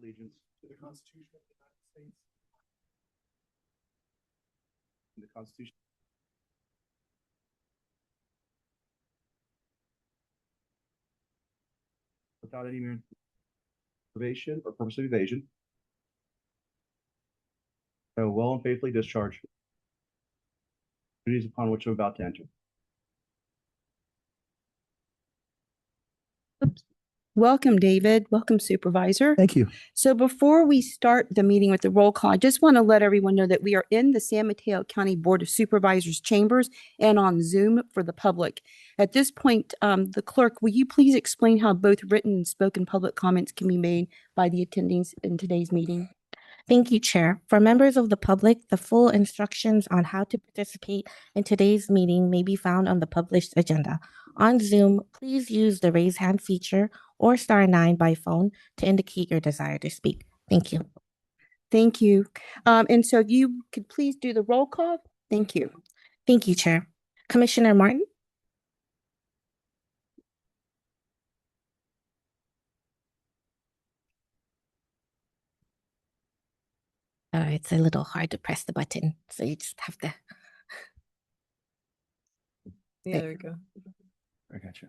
allegiance to the Constitution of the United States and the Constitution without any reservation or purpose of evasion. I will well and faithfully discharge the duties upon which I'm about to enter. Welcome, David. Welcome, Supervisor. Thank you. So before we start the meeting with the roll call, I just want to let everyone know that we are in the San Mateo County Board of Supervisors chambers and on Zoom for the public. At this point, the clerk, will you please explain how both written and spoken public comments can be made by the attendees in today's meeting? Thank you, Chair. For members of the public, the full instructions on how to participate in today's meeting may be found on the published agenda. On Zoom, please use the raise hand feature or *9 by phone to indicate your desire to speak. Thank you. Thank you. And so if you could please do the roll call. Thank you. Thank you, Chair. Commissioner Martin? It's a little hard to press the button, so you just have to. Yeah, there we go. I got you.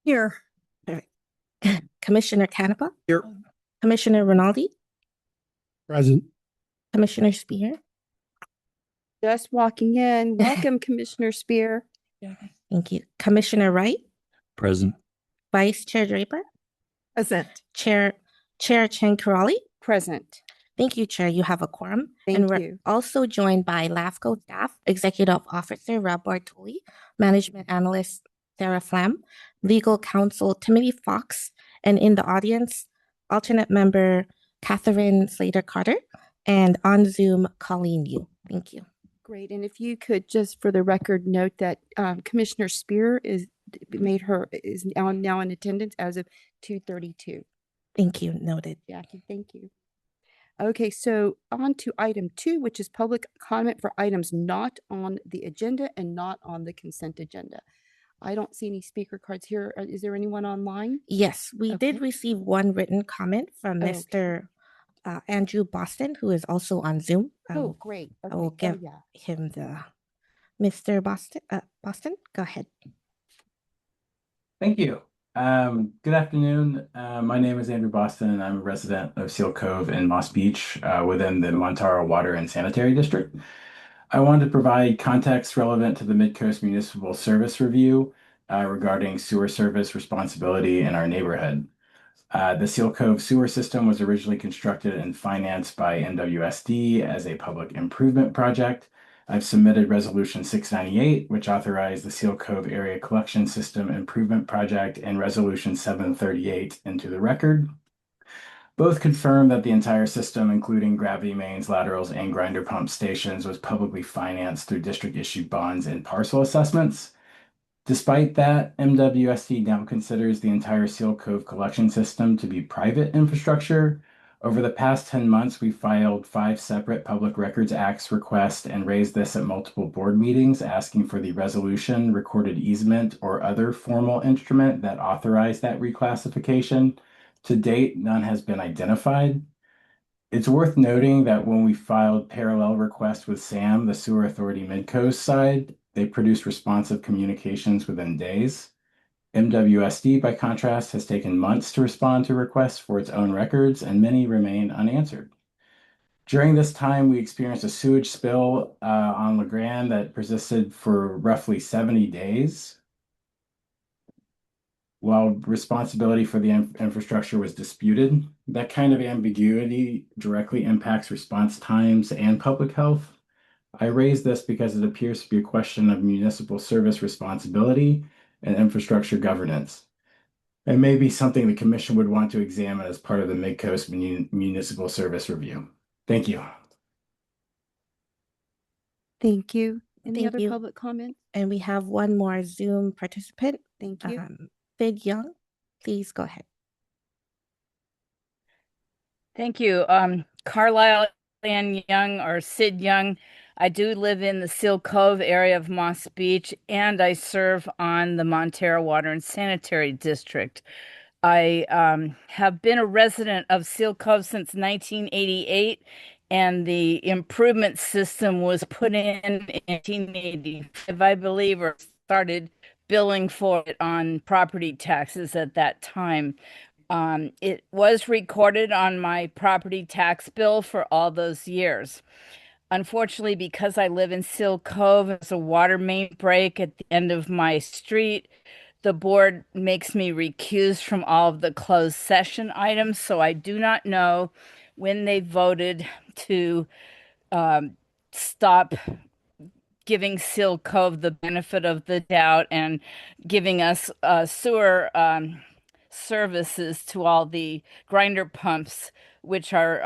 Here. Commissioner Canepa? Here. Commissioner Rinaldi? Present. Commissioner Spear? Just walking in. Welcome, Commissioner Spear. Thank you. Commissioner Wright? Present. Vice Chair Draper? Present. Chair Chankarali? Present. Thank you, Chair. You have a quorum. Thank and we're you. also joined by LAFCo staff, Executive Officer Rob Bartoli, Management Analyst Sarah Flam, Legal Counsel Timothy Fox, and in the audience, alternate member Catherine Slater-Carter, and on Zoom, Colleen Yu. Thank you. Great. And if you could just for the record note that Commissioner Spear is now in attendance as of 2:32. Thank you. Noted. Jackie, thank you. Okay, so on to item 2, which is public comment for items not on the agenda and not on the consent agenda. I don't see any speaker cards here. Is there anyone online? Yes, we did Okay. receive one written comment from Okay. Mr. Andrew Boston, who is also on Zoom. Oh, great. I Okay. will give yeah. him the Mr. Boston, go ahead. Thank you. Good afternoon. My name is Andrew Boston, and I'm a resident of Seal Cove in Moss Beach within the Montara Water and Sanitary District. I wanted to provide context relevant to the Mid-Coast Municipal Service Review regarding sewer service responsibility in our neighborhood. The Seal Cove sewer system was originally constructed and financed by MWSD as a public improvement project. I've submitted Resolution 698, which authorized the Seal Cove Area Collection System Improvement Project, and Resolution 738 into the record. Both confirm that the entire system, including gravity mains, laterals, and grinder pump stations, was publicly financed through district-issued bonds and parcel assessments. Despite that, MWSD now considers the entire Seal Cove collection system to be private infrastructure. Over the past 10 months, we filed 5 separate Public Records Acts requests and raised this at multiple board meetings, asking for the resolution, recorded easement, or other formal instrument that authorized that reclassification. To date, none has been identified. It's worth noting that when we filed parallel requests with SAM, the Sewer Authority Midcoast side, they produced responsive communications within days. MWSD, by contrast, has taken months to respond to requests for its own records, and many remain unanswered. During this time, we experienced a sewage spill on La Grande that persisted for roughly 70 days. While responsibility for the infrastructure was disputed, that kind of ambiguity directly impacts response times and public health. I raise this because it appears to be a question of municipal service responsibility and infrastructure governance. It may be something the commission would want to examine as part of the Mid-Coast Municipal Service Review. Thank you. Thank you. Any Thank other you. public comments? And we have one more Zoom participant. Thank you. Fid Young, please go ahead. Thank you. Carlisle Ann Young, or Sid Young. I do live in the Seal Cove area of Moss Beach, and I serve on the Montero Water and Sanitary District. I have been a resident of Seal Cove since 1988, and the improvement system was put in 1985, I believe, or started billing for it on property taxes at that time. It was recorded on my property tax bill for all those years. Unfortunately, because I live in Seal Cove, there's a water main break at the end of my street. The board makes me recuse from all of the closed session items, so I do not know when they voted to stop giving Seal Cove the benefit of the doubt and giving us sewer services to all the grinder pumps, which are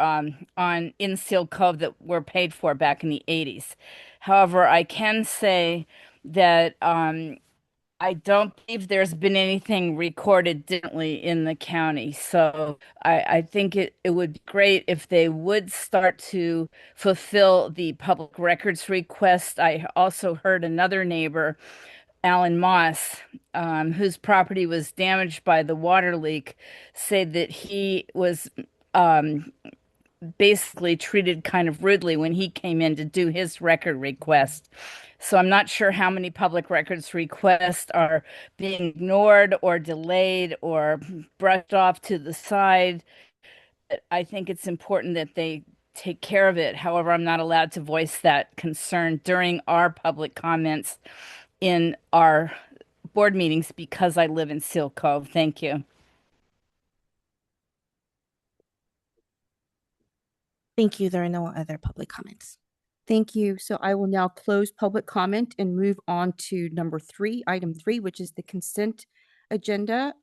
on in Seal Cove that were paid for back in the 80s. However, I can say that I don't believe there's been anything recorded differently in the county. So I think it would be great if they would start to fulfill the public records request. I also heard another neighbor, Alan Moss, whose property was damaged by the water leak, say that he was basically treated kind of rudely when he came in to do his record request. So I'm not sure how many public records requests are being ignored or delayed or brushed off to the side. I think it's important that they take care of it. However, I'm not allowed to voice that concern during our public comments in our board meetings because I live in Seal Cove. Thank you. Thank you. There are no other public comments. Thank you. So I will now close public comment and move on to number 3, item 3, which is the consent agenda.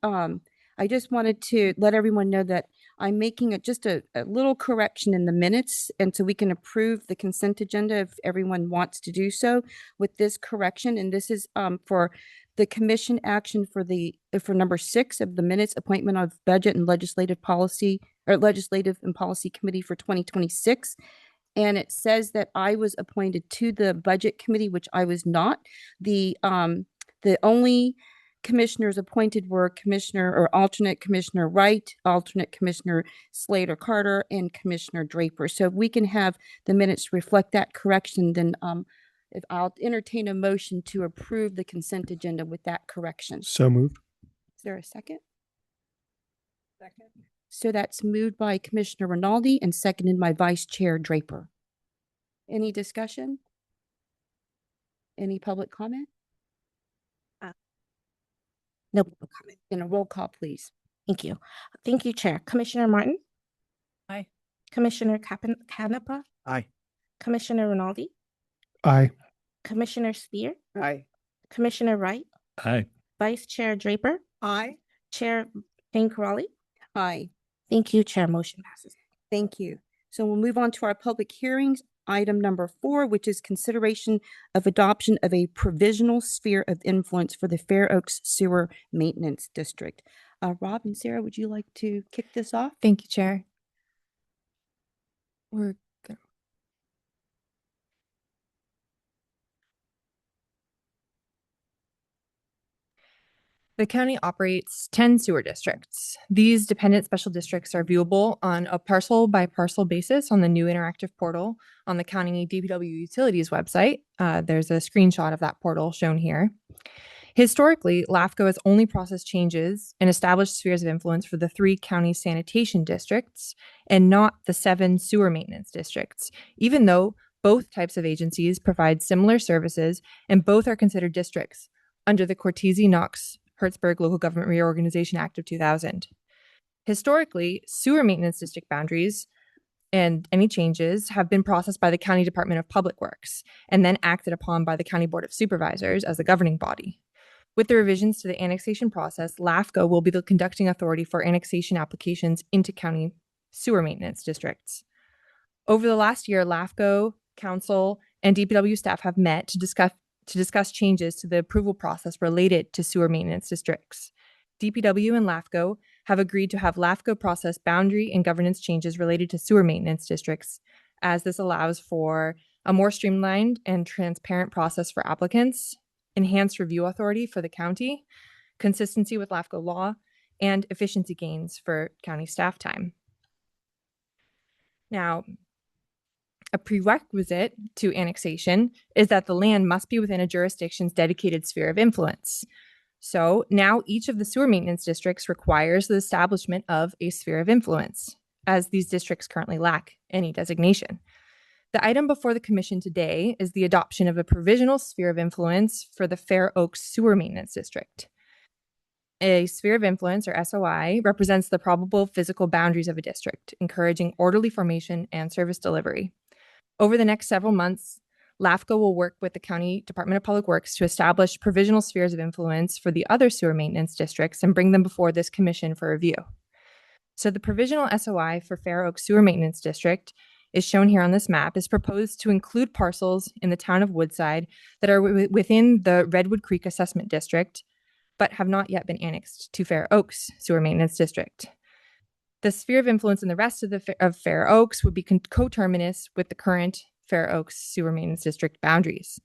I just wanted to let everyone know that I'm making just a little correction in the minutes, and so we can approve the consent agenda if everyone wants to do so with this correction. And this is for the commission action for number 6 of the minutes, appointment of budget and legislative policy or legislative and policy committee for 2026. And it says that I was appointed to the budget committee, which I was not. The only commissioners appointed were Commissioner or alternate Commissioner Wright, alternate Commissioner Slater Carter, and Commissioner Draper. So if we can have the minutes reflect that correction, then if I'll entertain a motion to approve the consent agenda with that correction. So moved. Is there a second? Second. So that's moved by Commissioner Rinaldi and seconded by Vice Chair Draper. Any discussion? Any public comment? No public comment. In a roll call, please. Thank you. Thank you, Chair. Commissioner Martin? Aye. Commissioner Canepa? Aye. Commissioner Rinaldi? Aye. Commissioner Spear? Aye. Commissioner Wright? Aye. Vice Chair Draper? Aye. Chair Jane Corrali? Aye. Thank you, Chair. Motion passes. Thank you. So we'll move on to our public hearings. Item number 4, which is consideration of adoption of a provisional sphere of influence for the Fair Oaks Sewer Maintenance District. Rob and Sarah, would you like to kick this off? Thank you, Chair. We're good. The county operates 10 sewer districts. These dependent special districts are viewable on a parcel by parcel basis on the new interactive portal on the county DPW utilities website. There's a screenshot of that portal shown here. Historically, LAFCo has only processed changes and established spheres of influence for the 3 county sanitation districts and not the 7 sewer maintenance districts, even though both types of agencies provide similar services and both are considered districts under the Cortese-Knox-Hertzberg Local Government Reorganization Act of 2000. Historically, sewer maintenance district boundaries and any changes have been processed by the County Department of Public Works and then acted upon by the County Board of Supervisors as the governing body. With the revisions to the annexation process, LAFCo will be the conducting authority for annexation applications into county sewer maintenance districts. Over the last year, LAFCO, Council, and DPW staff have met to discuss changes to the approval process related to sewer maintenance districts. DPW and LAFCO have agreed to have LAFCO process boundary and governance changes related to sewer maintenance districts, as this allows for a more streamlined and transparent process for applicants, enhanced review authority for the county, consistency with LAFCO law, and efficiency gains for county staff time. Now, a prerequisite to annexation is that the land must be within a jurisdiction's dedicated sphere of influence. So now each of the sewer maintenance districts requires the establishment of a sphere of influence, as these districts currently lack any designation. The item before the commission today is the adoption of a provisional sphere of influence for the Fair Oaks Sewer Maintenance District. A sphere of influence, or SOI, represents the probable physical boundaries of a district, encouraging orderly formation and service delivery. Over the next several months, LAFCo will work with the County Department of Public Works to establish provisional spheres of influence for the other sewer maintenance districts and bring them before this commission for review. So the provisional SOI for Fair Oaks Sewer Maintenance District is shown here on this map, is proposed to include parcels in the town of Woodside that are within the Redwood Creek Assessment District, but have not yet been annexed to Fair Oaks Sewer Maintenance District. The sphere of influence in the rest of Fair Oaks would be coterminous with the current Fair Oaks Sewer Maintenance District boundaries.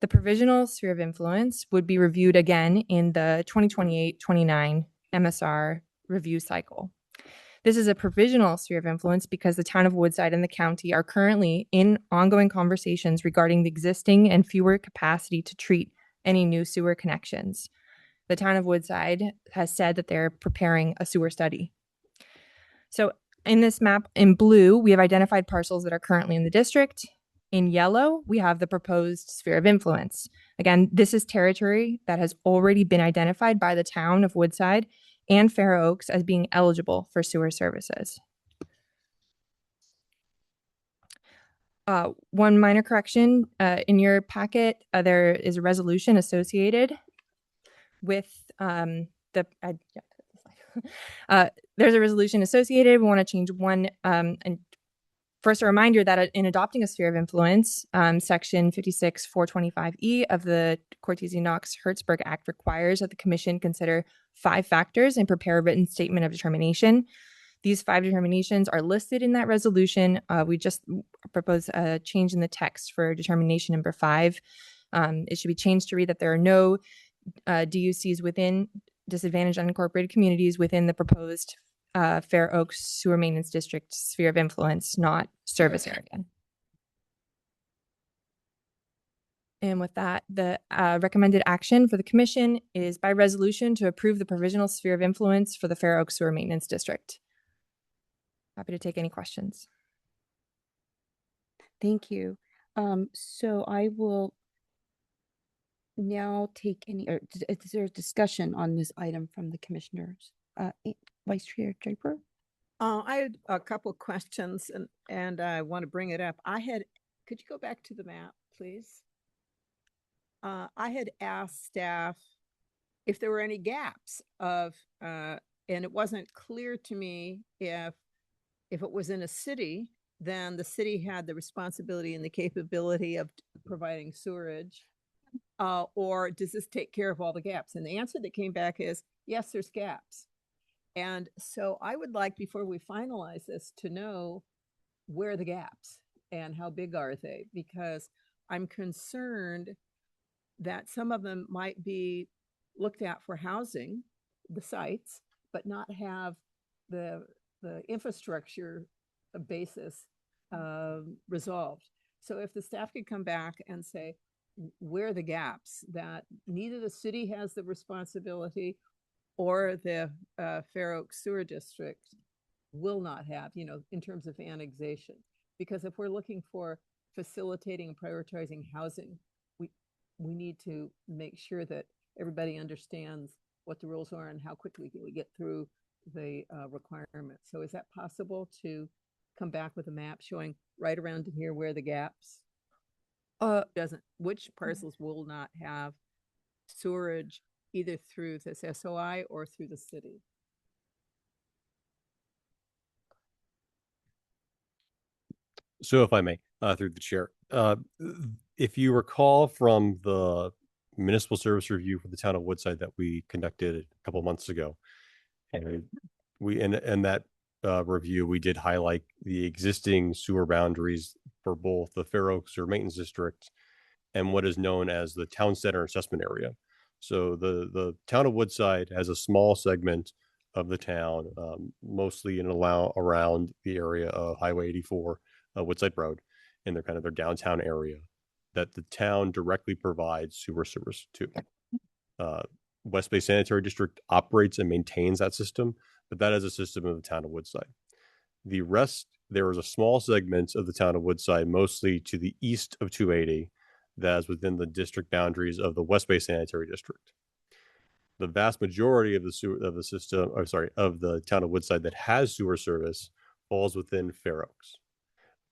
The provisional sphere of influence would be reviewed again in the 2028-29 MSR review cycle. This is a provisional sphere of influence because the town of Woodside and the county are currently in ongoing conversations regarding the existing and fewer capacity to treat any new sewer connections. The town of Woodside has said that they're preparing a sewer study. So in this map in blue, we have identified parcels that are currently in the district. In yellow, we have the proposed sphere of influence. Again, this is territory that has already been identified by the town of Woodside and Fair Oaks as being eligible for sewer services. One minor correction, in your packet, there is a resolution associated with there's a resolution associated. We want to change one. And first, a reminder that in adopting a sphere of influence, Section 56-425E of the Cortese-Knox-Hertzberg Act requires that the Commission consider 5 factors and prepare a written statement of determination. These 5 determinations are listed in that resolution. We just propose a change in the text for determination number 5. It should be changed to read that there are no DUCs within disadvantaged unincorporated communities within the proposed Fair Oaks Sewer Maintenance District sphere of influence, not service area. And with that, the recommended action for the commission is by resolution to approve the provisional sphere of influence for the Fair Oaks Sewer Maintenance District. Happy to take any questions. Thank you. So I will now take any, or is there a discussion on this item from the commissioners? Vice Chair Draper? I had a couple of questions and I want to bring it up. Could you go back to the map, please? I had asked staff if there were any gaps and it wasn't clear to me if it was in a city, then the city had the responsibility and the capability of providing sewerage. Or does this take care of all the gaps? And the answer that came back is, yes, there's gaps. And so I would like, before we finalize this, to know where are the gaps and how big are they? Because I'm concerned that some of them might be looked at for housing, the sites, but not have the infrastructure basis resolved. So if the staff could come back and say, where are the gaps that neither the city has the responsibility or the Fair Oaks Sewer District will not have, in terms of annexation. Because if we're looking for facilitating and prioritizing housing, we need to make sure that everybody understands what the rules are and how quickly we get through the requirements. So is that possible to come back with a map showing right around here where the gaps? Which parcels will not have sewerage either through this SOI or through the city? So if I may, through the chair, if you recall from the municipal service review for the town of Woodside that we conducted a couple months ago, and that review, we did highlight the existing sewer boundaries for both the Fair Oaks Sewer Maintenance District and what is known as the Town Center Assessment Area. So the town of Woodside has a small segment of the town, mostly around the area of Highway 84, Woodside Road, and they're kind of their downtown area that the town directly provides sewer service to. West Bay Sanitary District operates and maintains that system, but that is a system of the town of Woodside. The rest, there is a small segment of the town of Woodside, mostly to the east of 280, that is within the district boundaries of the West Bay Sanitary District. The vast majority of the town of Woodside that has sewer service falls within Fair Oaks.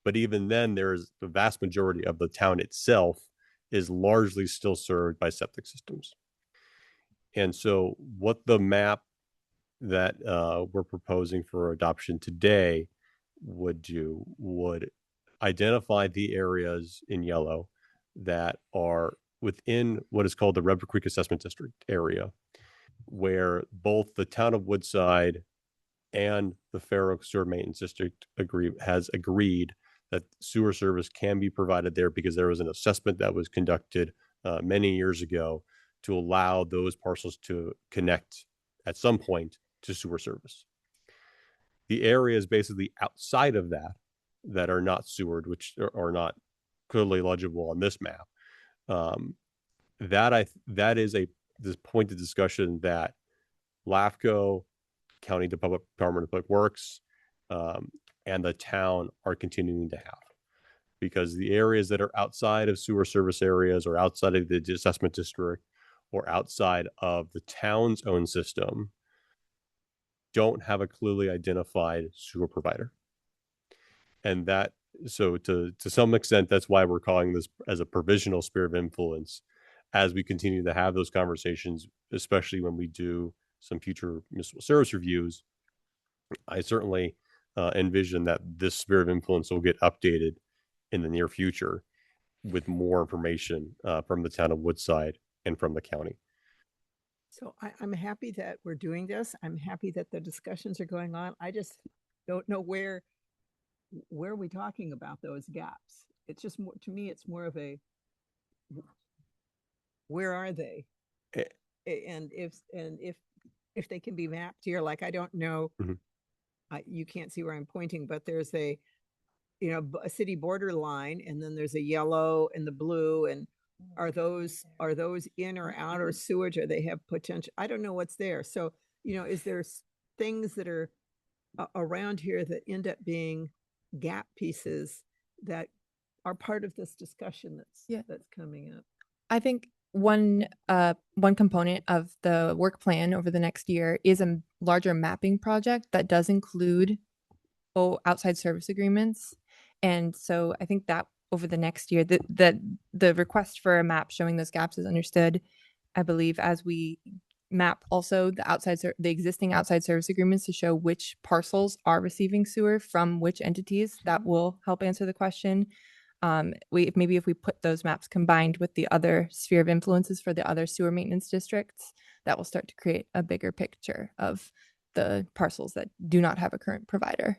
But even then, the vast majority of the town itself is largely still served by septic systems. And so what the map that we're proposing for adoption today would identify the areas in yellow that are within what is called the Red Brook Creek Assessment District area, where both the town of Woodside and the Fair Oaks Sewer Maintenance District has agreed that sewer service can be provided there because there was an assessment that was conducted many years ago to allow those parcels to connect at some point to sewer service. The areas basically outside of that are not sewered, which are not clearly legible on this map. That is this point of discussion that LAFCo, County Department of Public Works, and the town are continuing to have, because the areas that are outside of sewer service areas or outside of the assessment district or outside of the town's own system don't have a clearly identified sewer provider. And so to some extent, that's why we're calling this as a provisional sphere of influence as we continue to have those conversations, especially when we do some future municipal service reviews. I certainly envision that this sphere of influence will get updated in the near future with more information from the town of Woodside and from the county. So I'm happy that we're doing this. I'm happy that the discussions are going on. I just don't know where are we talking about those gaps? It's just more, to me, it's more of a, where are they? And if they can be mapped here, like, I don't know, you can't see where I'm pointing, but there's a city border line, and then there's a yellow and the blue, and are those in or out or sewage, or they have potential? I don't know what's there. So, is there things that are around here that end up being gap pieces that are part of this discussion that's coming up? I think one component of the work plan over the next year is a larger mapping project that does include outside service agreements. And so I think that over the next year, the request for a map showing those gaps is understood, I believe, as we map also the existing outside service agreements to show which parcels are receiving sewer from which entities. That will help answer the question. Maybe if we put those maps combined with the other sphere of influences for the other sewer maintenance districts, that will start to create a bigger picture of the parcels that do not have a current provider.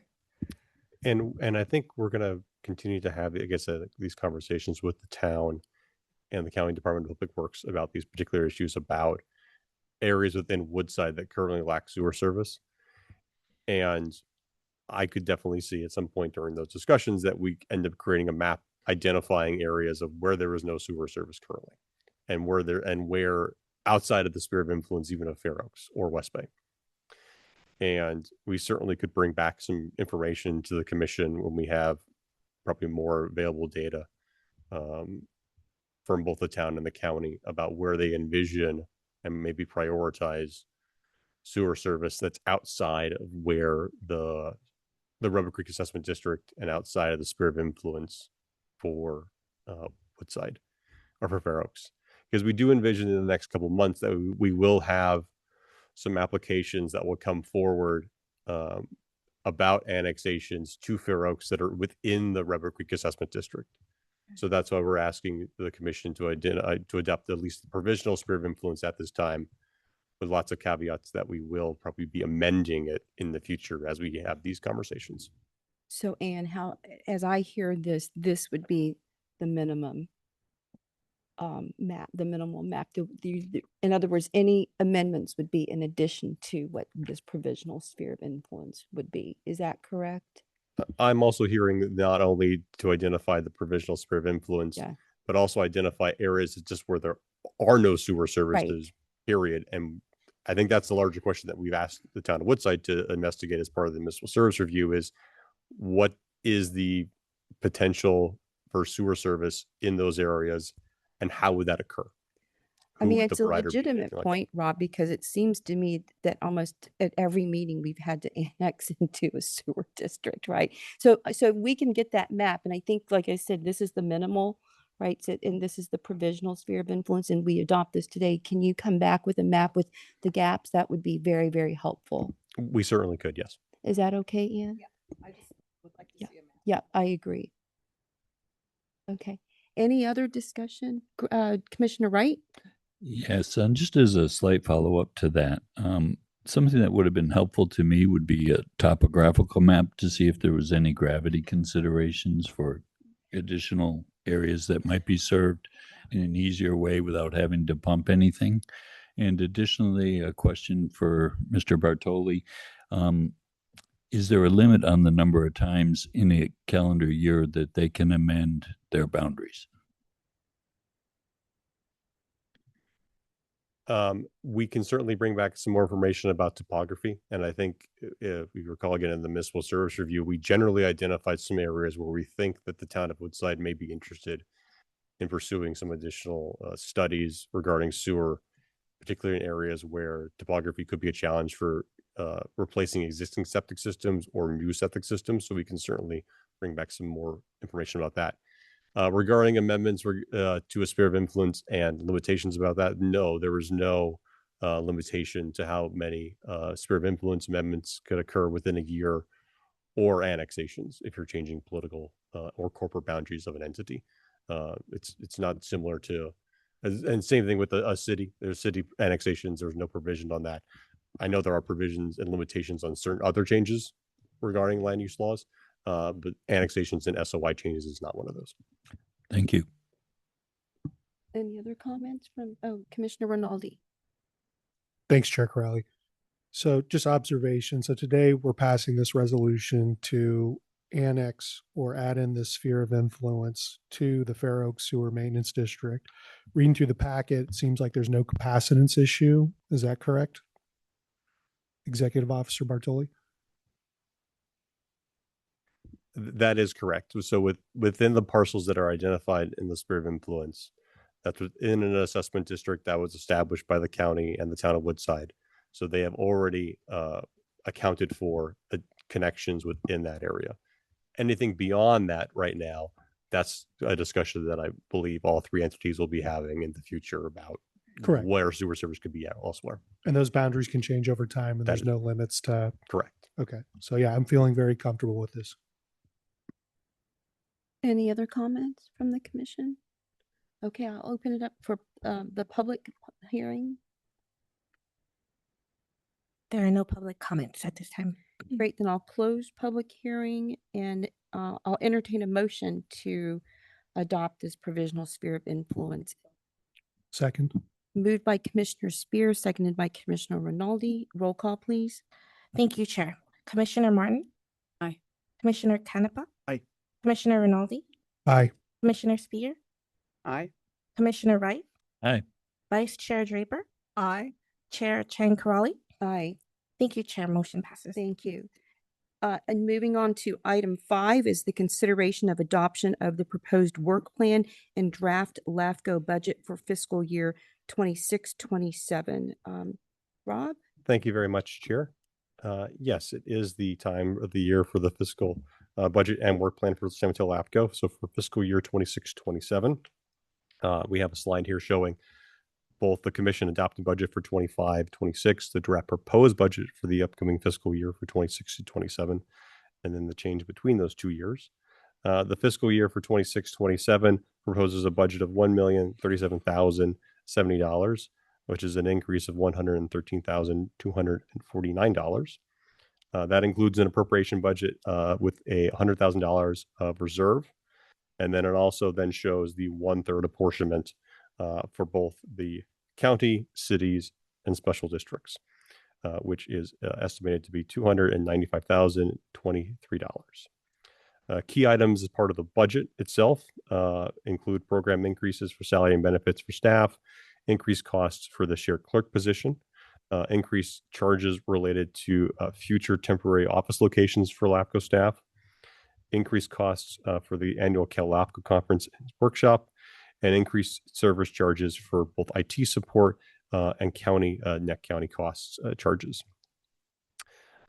And I think we're going to continue to have, these conversations with the town and the County Department of Public Works about these particular issues about areas within Woodside that currently lack sewer service. And I could definitely see at some point during those discussions that we end up creating a map identifying areas of where there is no sewer service currently, and where outside of the sphere of influence, even of Fair Oaks or West Bay. And we certainly could bring back some information to the commission when we have probably more available data from both the town and the county about where they envision and maybe prioritize sewer service that's outside of where the Rubber Creek Assessment District and outside of the sphere of influence for Woodside or for Fair Oaks. Because we do envision in the next couple of months that we will have some applications that will come forward about annexations to Fair Oaks that are within the Rubber Creek Assessment District. So that's why we're asking the commission to adopt at least the provisional sphere of influence at this time with lots of caveats that we will probably be amending it in the future as we have these conversations. So Anne, how, as I hear this, this would be the minimum map, the minimal map. In other words, any amendments would be in addition to what this provisional sphere of influence would be. Is that correct? I'm also hearing not only to identify the provisional sphere of influence, Yeah. but also identify areas just where there are no sewer services, period. And I think that's the larger question that we've asked the town of Woodside to investigate as part of the municipal service review is what is the potential for sewer service in those areas and how would that occur? I Who mean, would the it's a provider be, legitimate anything like that? point, Rob, because it seems to me that almost at every meeting we've had to annex into a sewer district, right? So we can get that map. And I think, like I said, this is the minimal, right? So, and this is the provisional sphere of influence, and we adopt this today. Can you come back with a map with the gaps? That would be very, very helpful. We certainly could, yes. Is that okay, Ian? I just would like to Yeah. see a map. Yeah, I agree. Okay. Any other discussion? Commissioner Wright? Yes, and just as a slight follow-up to that, something that would have been helpful to me would be a topographical map to see if there was any gravity considerations for additional areas that might be served in an easier way without having to pump anything. And additionally, a question for Mr. Bartoli. Is there a limit on the number of times in a calendar year that they can amend their boundaries? We can certainly bring back some more information about topography. And I think if we recall again in the municipal service review, we generally identified some areas where we think that the town of Woodside may be interested in pursuing some additional studies regarding sewer, particularly in areas where topography could be a challenge for replacing existing septic systems or new septic systems. So we can certainly bring back some more information about that. Regarding amendments to a sphere of influence and limitations about that, no, there was no limitation to how many sphere of influence amendments could occur within a year or annexations if you're changing political or corporate boundaries of an entity. It's not similar to, and same thing with a city. There's city annexations. There's no provision on that. I know there are provisions and limitations on certain other changes regarding land use laws, but annexations and SOI changes is not one of those. Thank you. Any other comments from, Commissioner Rinaldi? Thanks, Chair Crowley. So just observation. So today we're passing this resolution to annex or add in the sphere of influence to the Fair Oaks Sewer Maintenance District. Reading through the packet, it seems like there's no capacitance issue. Is that correct? Executive Officer Bartoli? That is correct. So within the parcels that are identified in the sphere of influence, that's within an assessment district that was established by the county and the town of Woodside. So they have already accounted for the connections within that area. Anything beyond that right now, that's a discussion that I believe all three entities will be having in the future about Correct. where sewer service could be at elsewhere. And those boundaries can change over time and there's no limits to. Correct. Okay. So yeah, I'm feeling very comfortable with this. Any other comments from the commission? Okay, I'll open it up for the public hearing. There are no public comments at this time. Great, then I'll close public hearing and I'll entertain a motion to adopt this provisional sphere of influence. Second. Moved by Commissioner Spears, seconded by Commissioner Rinaldi. Roll call, please. Thank you, Chair. Commissioner Martin? Aye. Commissioner Canepa? Aye. Commissioner Rinaldi? Aye. Commissioner Spear? Aye. Commissioner Wright? Aye. Vice Chair Draper? Aye. Chair Chang Karali? Aye. Thank you, Chair. Motion passes. Thank you. And moving on to item 5 is the consideration of adoption of the proposed work plan and draft LAFCo budget for fiscal year 26-27. Rob? Thank you very much, Chair. Yes, it is the time of the year for the fiscal budget and work plan for San Mateo LAFCo. So for fiscal year 26-27, we have a slide here showing both the commission adopted budget for 25-26, the draft proposed budget for the upcoming fiscal year for 26-27, and then the change between those 2 years. The fiscal year for 26-27 proposes a budget of $1,037,070. which is an increase of $113,249. That includes an appropriation budget with a $100,000 of reserve. And then it also then shows the 1/3 apportionment for both the county, cities, and special districts, which is estimated to be $295,023. Key items as part of the budget itself include program increases for salary and benefits for staff, increased costs for the shared clerk position, increased charges related to future temporary office locations for LAFCo staff, increased costs for the annual LAFCo conference and workshop, and increased service charges for both IT support and county net county costs charges.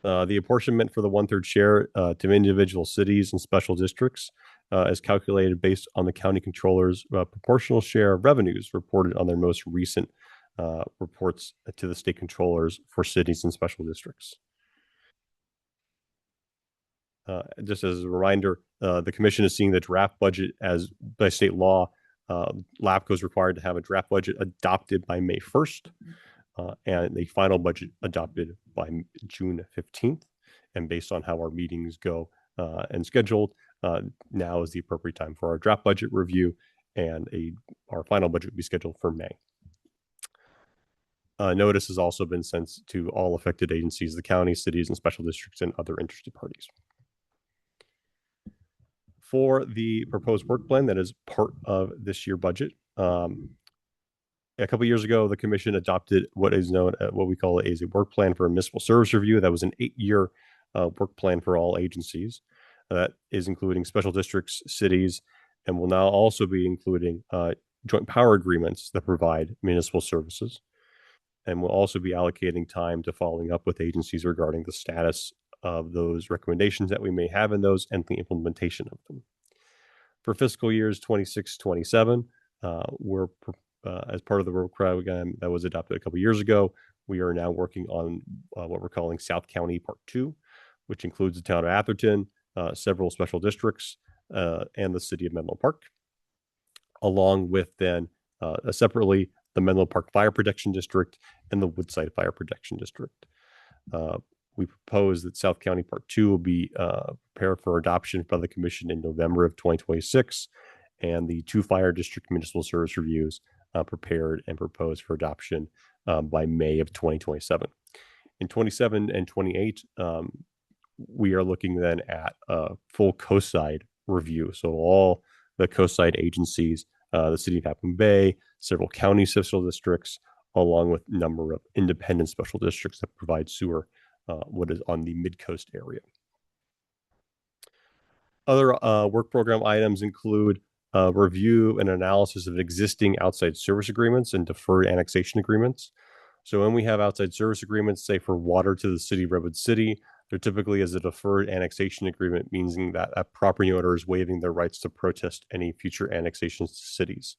The apportionment for the 1/3 share to individual cities and special districts is calculated based on the county controller's proportional share of revenues reported on their most recent reports to the state controllers for cities and special districts. Just as a reminder, the commission is seeing the draft budget as by state law. LAFCO is required to have a draft budget adopted by May 1st. And the final budget adopted by June 15th. And based on how our meetings go and scheduled, now is the appropriate time for our draft budget review, and our final budget will be scheduled for May. Notice has also been sent to all affected agencies, the county, cities, and special districts, and other interested parties. For the proposed work plan that is part of this year's budget, a couple of years ago, the commission adopted what is known as what we call as a work plan for a municipal service review. That was an 8-year work plan for all agencies. That is including special districts, cities, and will now also be including joint power agreements that provide municipal services. And we'll also be allocating time to following up with agencies regarding the status of those recommendations that we may have in those and the implementation of them. For fiscal years 26-27, we're as part of the work program that was adopted a couple years ago, we are now working on what we're calling South County Part 2, which includes the town of Atherton, several special districts, and the city of Menlo Park, along with then separately the Menlo Park Fire Protection District and the Woodside Fire Protection District. We propose that South County Part 2 will be prepared for adoption by the commission in November of 2026, and the 2 fire district municipal service reviews prepared and proposed for adoption by May of 2027. In 27 and 28, we are looking then at a full coastside review. So all the coastside agencies, the city of Half Moon Bay, several county special districts, along with a number of independent special districts that provide sewer, what is on the mid-coast area. Other work program items include review and analysis of existing outside service agreements and deferred annexation agreements. So when we have outside service agreements, say for water to the city of Redwood City, there typically is a deferred annexation agreement, meaning that a property owner is waiving their rights to protest any future annexations to cities.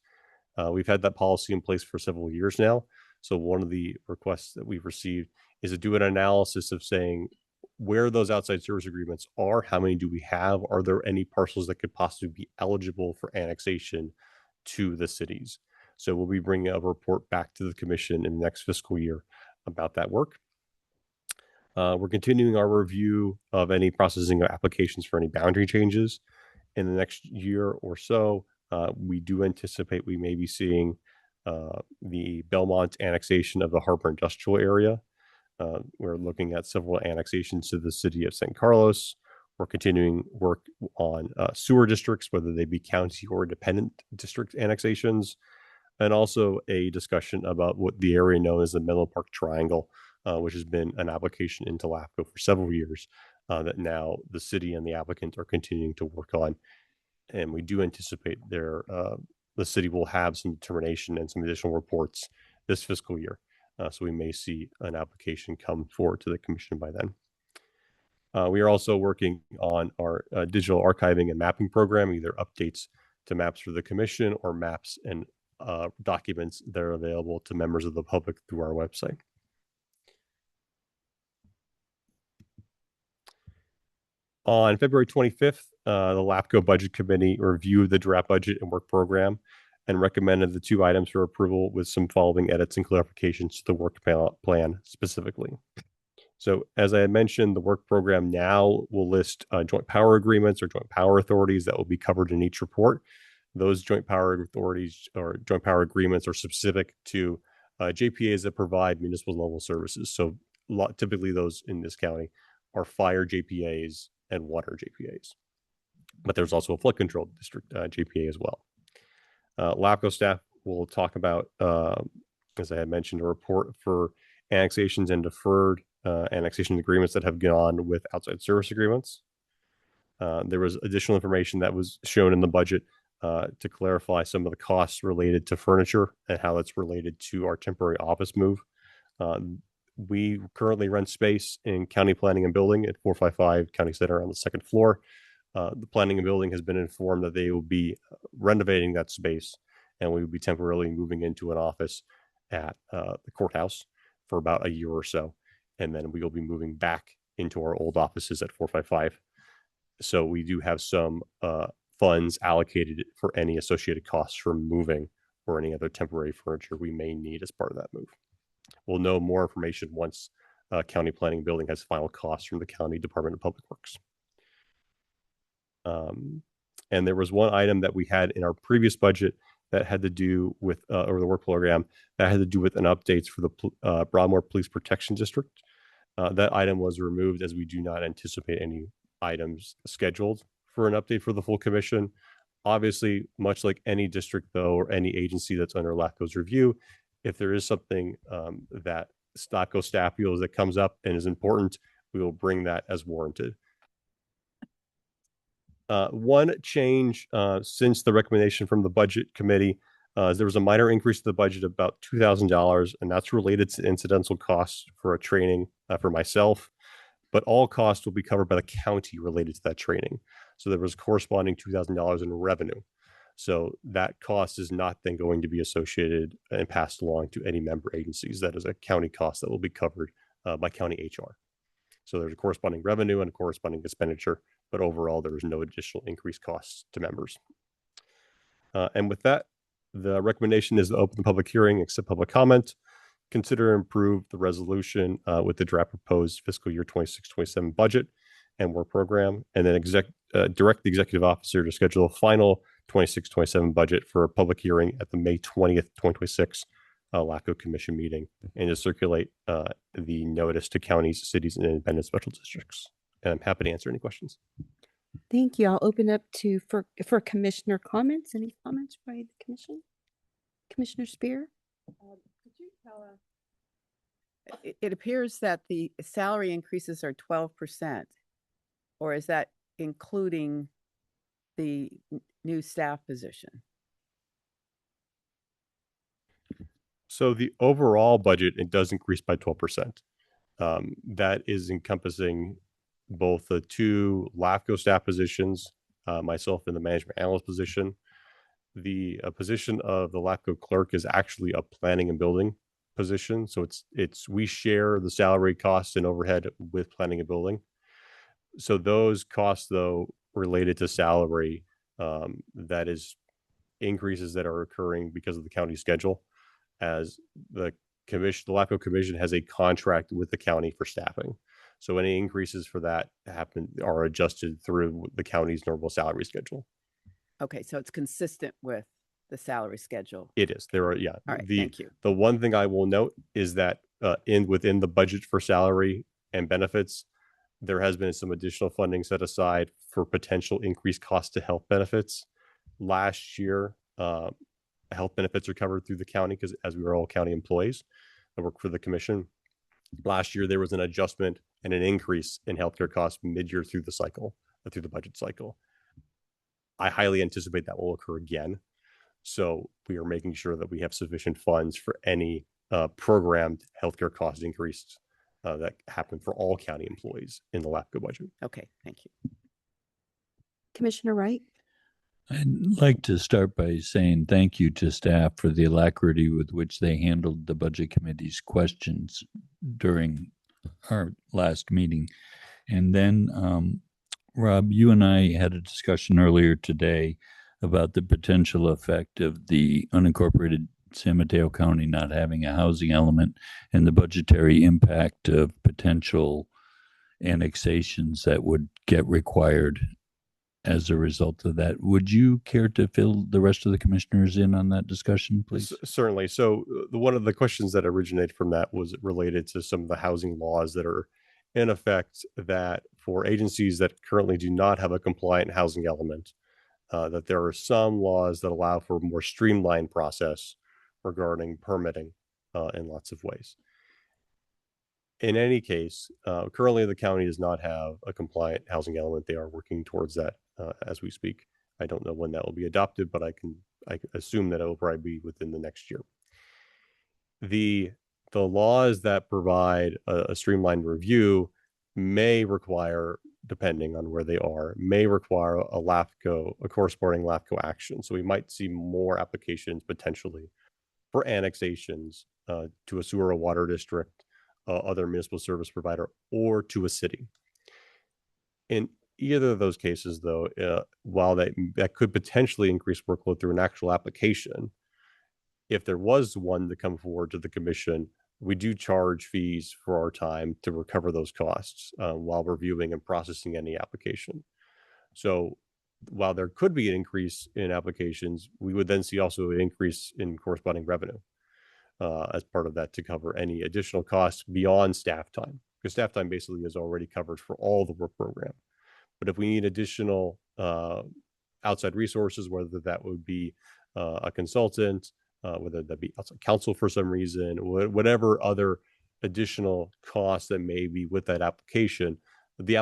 We've had that policy in place for several years now. So one of the requests that we've received is to do an analysis of saying where those outside service agreements are, how many do we have, are there any parcels that could possibly be eligible for annexation to the cities. So we'll be bringing a report back to the commission in the next fiscal year about that work. We're continuing our review of any processing of applications for any boundary changes. In the next year or so, we do anticipate we may be seeing the Belmont annexation of the Harbor Industrial Area. We're looking at several annexations to the city of San Carlos. We're continuing work on sewer districts, whether they be county or independent district annexations, and also a discussion about what the area known as the Menlo Park Triangle, which has been an application into LAFCo for several years, that now the city and the applicant are continuing to work on. And we do anticipate the city will have some determination and some additional reports this fiscal year. So we may see an application come forward to the commission by then. We are also working on our digital archiving and mapping program, either updates to maps for the commission or maps and documents that are available to members of the public through our website. On February 25th, the LAFCo Budget Committee reviewed the draft budget and work program. and recommended the 2 items for approval with some following edits and clarifications to the work plan specifically. So as I had mentioned, the work program now will list joint power agreements or joint power authorities that will be covered in each report. Those joint power authorities or joint power agreements are specific to JPAs that provide municipal level services. So typically those in this county are fire JPAs and water JPAs. But there's also a flood control district JPA as well. LAFCo staff will talk about, as I had mentioned, a report for annexations and deferred annexation agreements that have gone with outside service agreements. There was additional information that was shown in the budget to clarify some of the costs related to furniture and how that's related to our temporary office move. We currently rent space in County Planning and Building at 455 County Center on the 2nd floor. The Planning and Building has been informed that they will be renovating that space, and we will be temporarily moving into an office at the courthouse for about a year or so. And then we will be moving back into our old offices at 455. So we do have some funds allocated for any associated costs for moving or any other temporary furniture we may need as part of that move. We'll know more information once County Planning and Building has final costs from the County Department of Public Works. And there was one item that we had in our previous budget that had to do with, or the work program, that had to do with an updates for the Broadmoor Police Protection District. That item was removed as we do not anticipate any items scheduled for an update for the full commission. Obviously, much like any district though, or any agency that's under LAFCo's review, if there is something that LAFCO staff feels that comes up and is important, we will bring that as warranted. One change since the recommendation from the budget committee, there was a minor increase to the budget of about $2,000, and that's related to incidental costs for a training for myself, but all costs will be covered by the county related to that training. So there was corresponding $2,000 in revenue. So that cost is not then going to be associated and passed along to any member agencies. That is a county cost that will be covered by county HR. So there's a corresponding revenue and a corresponding expenditure, but overall there is no additional increased costs to members. And with that, the recommendation is to open the public hearing, accept public comment, consider and approve the resolution with the draft proposed fiscal year 26-27 budget and work program, and then direct the executive officer to schedule a final 26-27 budget for a public hearing at the May 20th, 2026 LAFCo Commission meeting, and to circulate the notice to counties, cities, and independent special districts. And I'm happy to answer any questions. Thank you. I'll open up to for commissioner comments. Any comments by the commission? Commissioner Spear? Could you tell us? It appears that the salary increases are 12%, or is that including the new staff position? So the overall budget, it does increase by 12%. That is encompassing both the 2 LAFCo staff positions, myself in the management analyst position. The position of the LAFCo clerk is actually a planning and building position. So we share the salary costs and overhead with planning and building. So those costs though related to salary, that is increases that are occurring because of the county schedule, as the LAFCo commission has a contract with the county for staffing. So any increases for that are adjusted through the county's normal salary schedule. Okay, so it's consistent with the salary schedule. It is. There are, yeah. All right, thank you. The one thing I will note is that within the budget for salary and benefits, there has been some additional funding set aside for potential increased costs to health benefits. Last year, health benefits are covered through the county because as we were all county employees that work for the commission. Last year, there was an adjustment and an increase in healthcare costs mid-year through the budget cycle. I highly anticipate that will occur again. So we are making sure that we have sufficient funds for any programmed healthcare cost increases that happen for all county employees in the LAFCo budget. Okay, thank you. Commissioner Wright? I'd like to start by saying thank you to staff for the alacrity with which they handled the Budget Committee's questions during our last meeting. And then, Rob, you and I had a discussion earlier today about the potential effect of the unincorporated San Mateo County not having a housing element and the budgetary impact of potential annexations that would get required as a result of that. Would you care to fill the rest of the commissioners in on that discussion, please? Certainly. So one of the questions that originated from that was related to some of the housing laws that are in effect, that for agencies that currently do not have a compliant housing element, that there are some laws that allow for a more streamlined process regarding permitting in lots of ways. In any case, currently the county does not have a compliant housing element. They are working towards that as we speak. I don't know when that will be adopted, but I assume that it will probably be within the next year. The laws that provide a streamlined review may require, depending on where they are, may require a corresponding LAFCo action. So we might see more applications potentially for annexations to a sewer or water district, other municipal service provider, or to a city. In either of those cases, though, while that could potentially increase workload through an actual application, if there was one to come forward to the commission, we do charge fees for our time to recover those costs while reviewing and processing any application. So while there could be an increase in applications, we would then see also an increase in corresponding revenue as part of that to cover any additional costs beyond staff time, because staff time basically is already covered for all the work program. But if we need additional outside resources, whether that would be a consultant, whether that be outside counsel for some reason, whatever other additional costs that may be with that application, the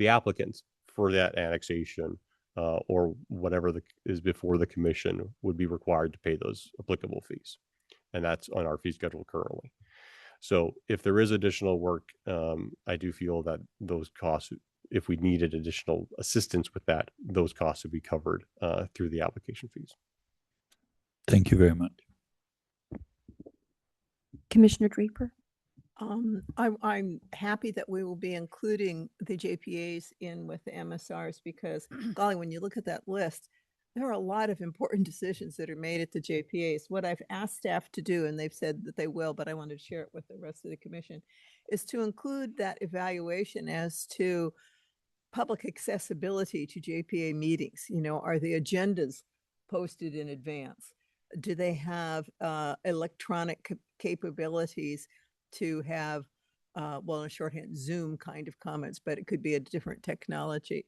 applicant for that annexation or whatever is before the commission would be required to pay those applicable fees. And that's on our fee schedule currently. So if there is additional work, I do feel that those costs, if we needed additional assistance with that, those costs would be covered through the application fees. Thank you very much. Commissioner Draper? I'm happy that we will be including the JPAs in with the MSRs because, golly, when you look at that list, there are a lot of important decisions that are made at the JPAs. What I've asked staff to do, and they've said that they will, but I wanted to share it with the rest of the commission, is to include that evaluation as to public accessibility to JPA meetings. You know, are the agendas posted in advance? Do they have electronic capabilities to have, well, in shorthand, Zoom kind of comments, but it could be a different technology.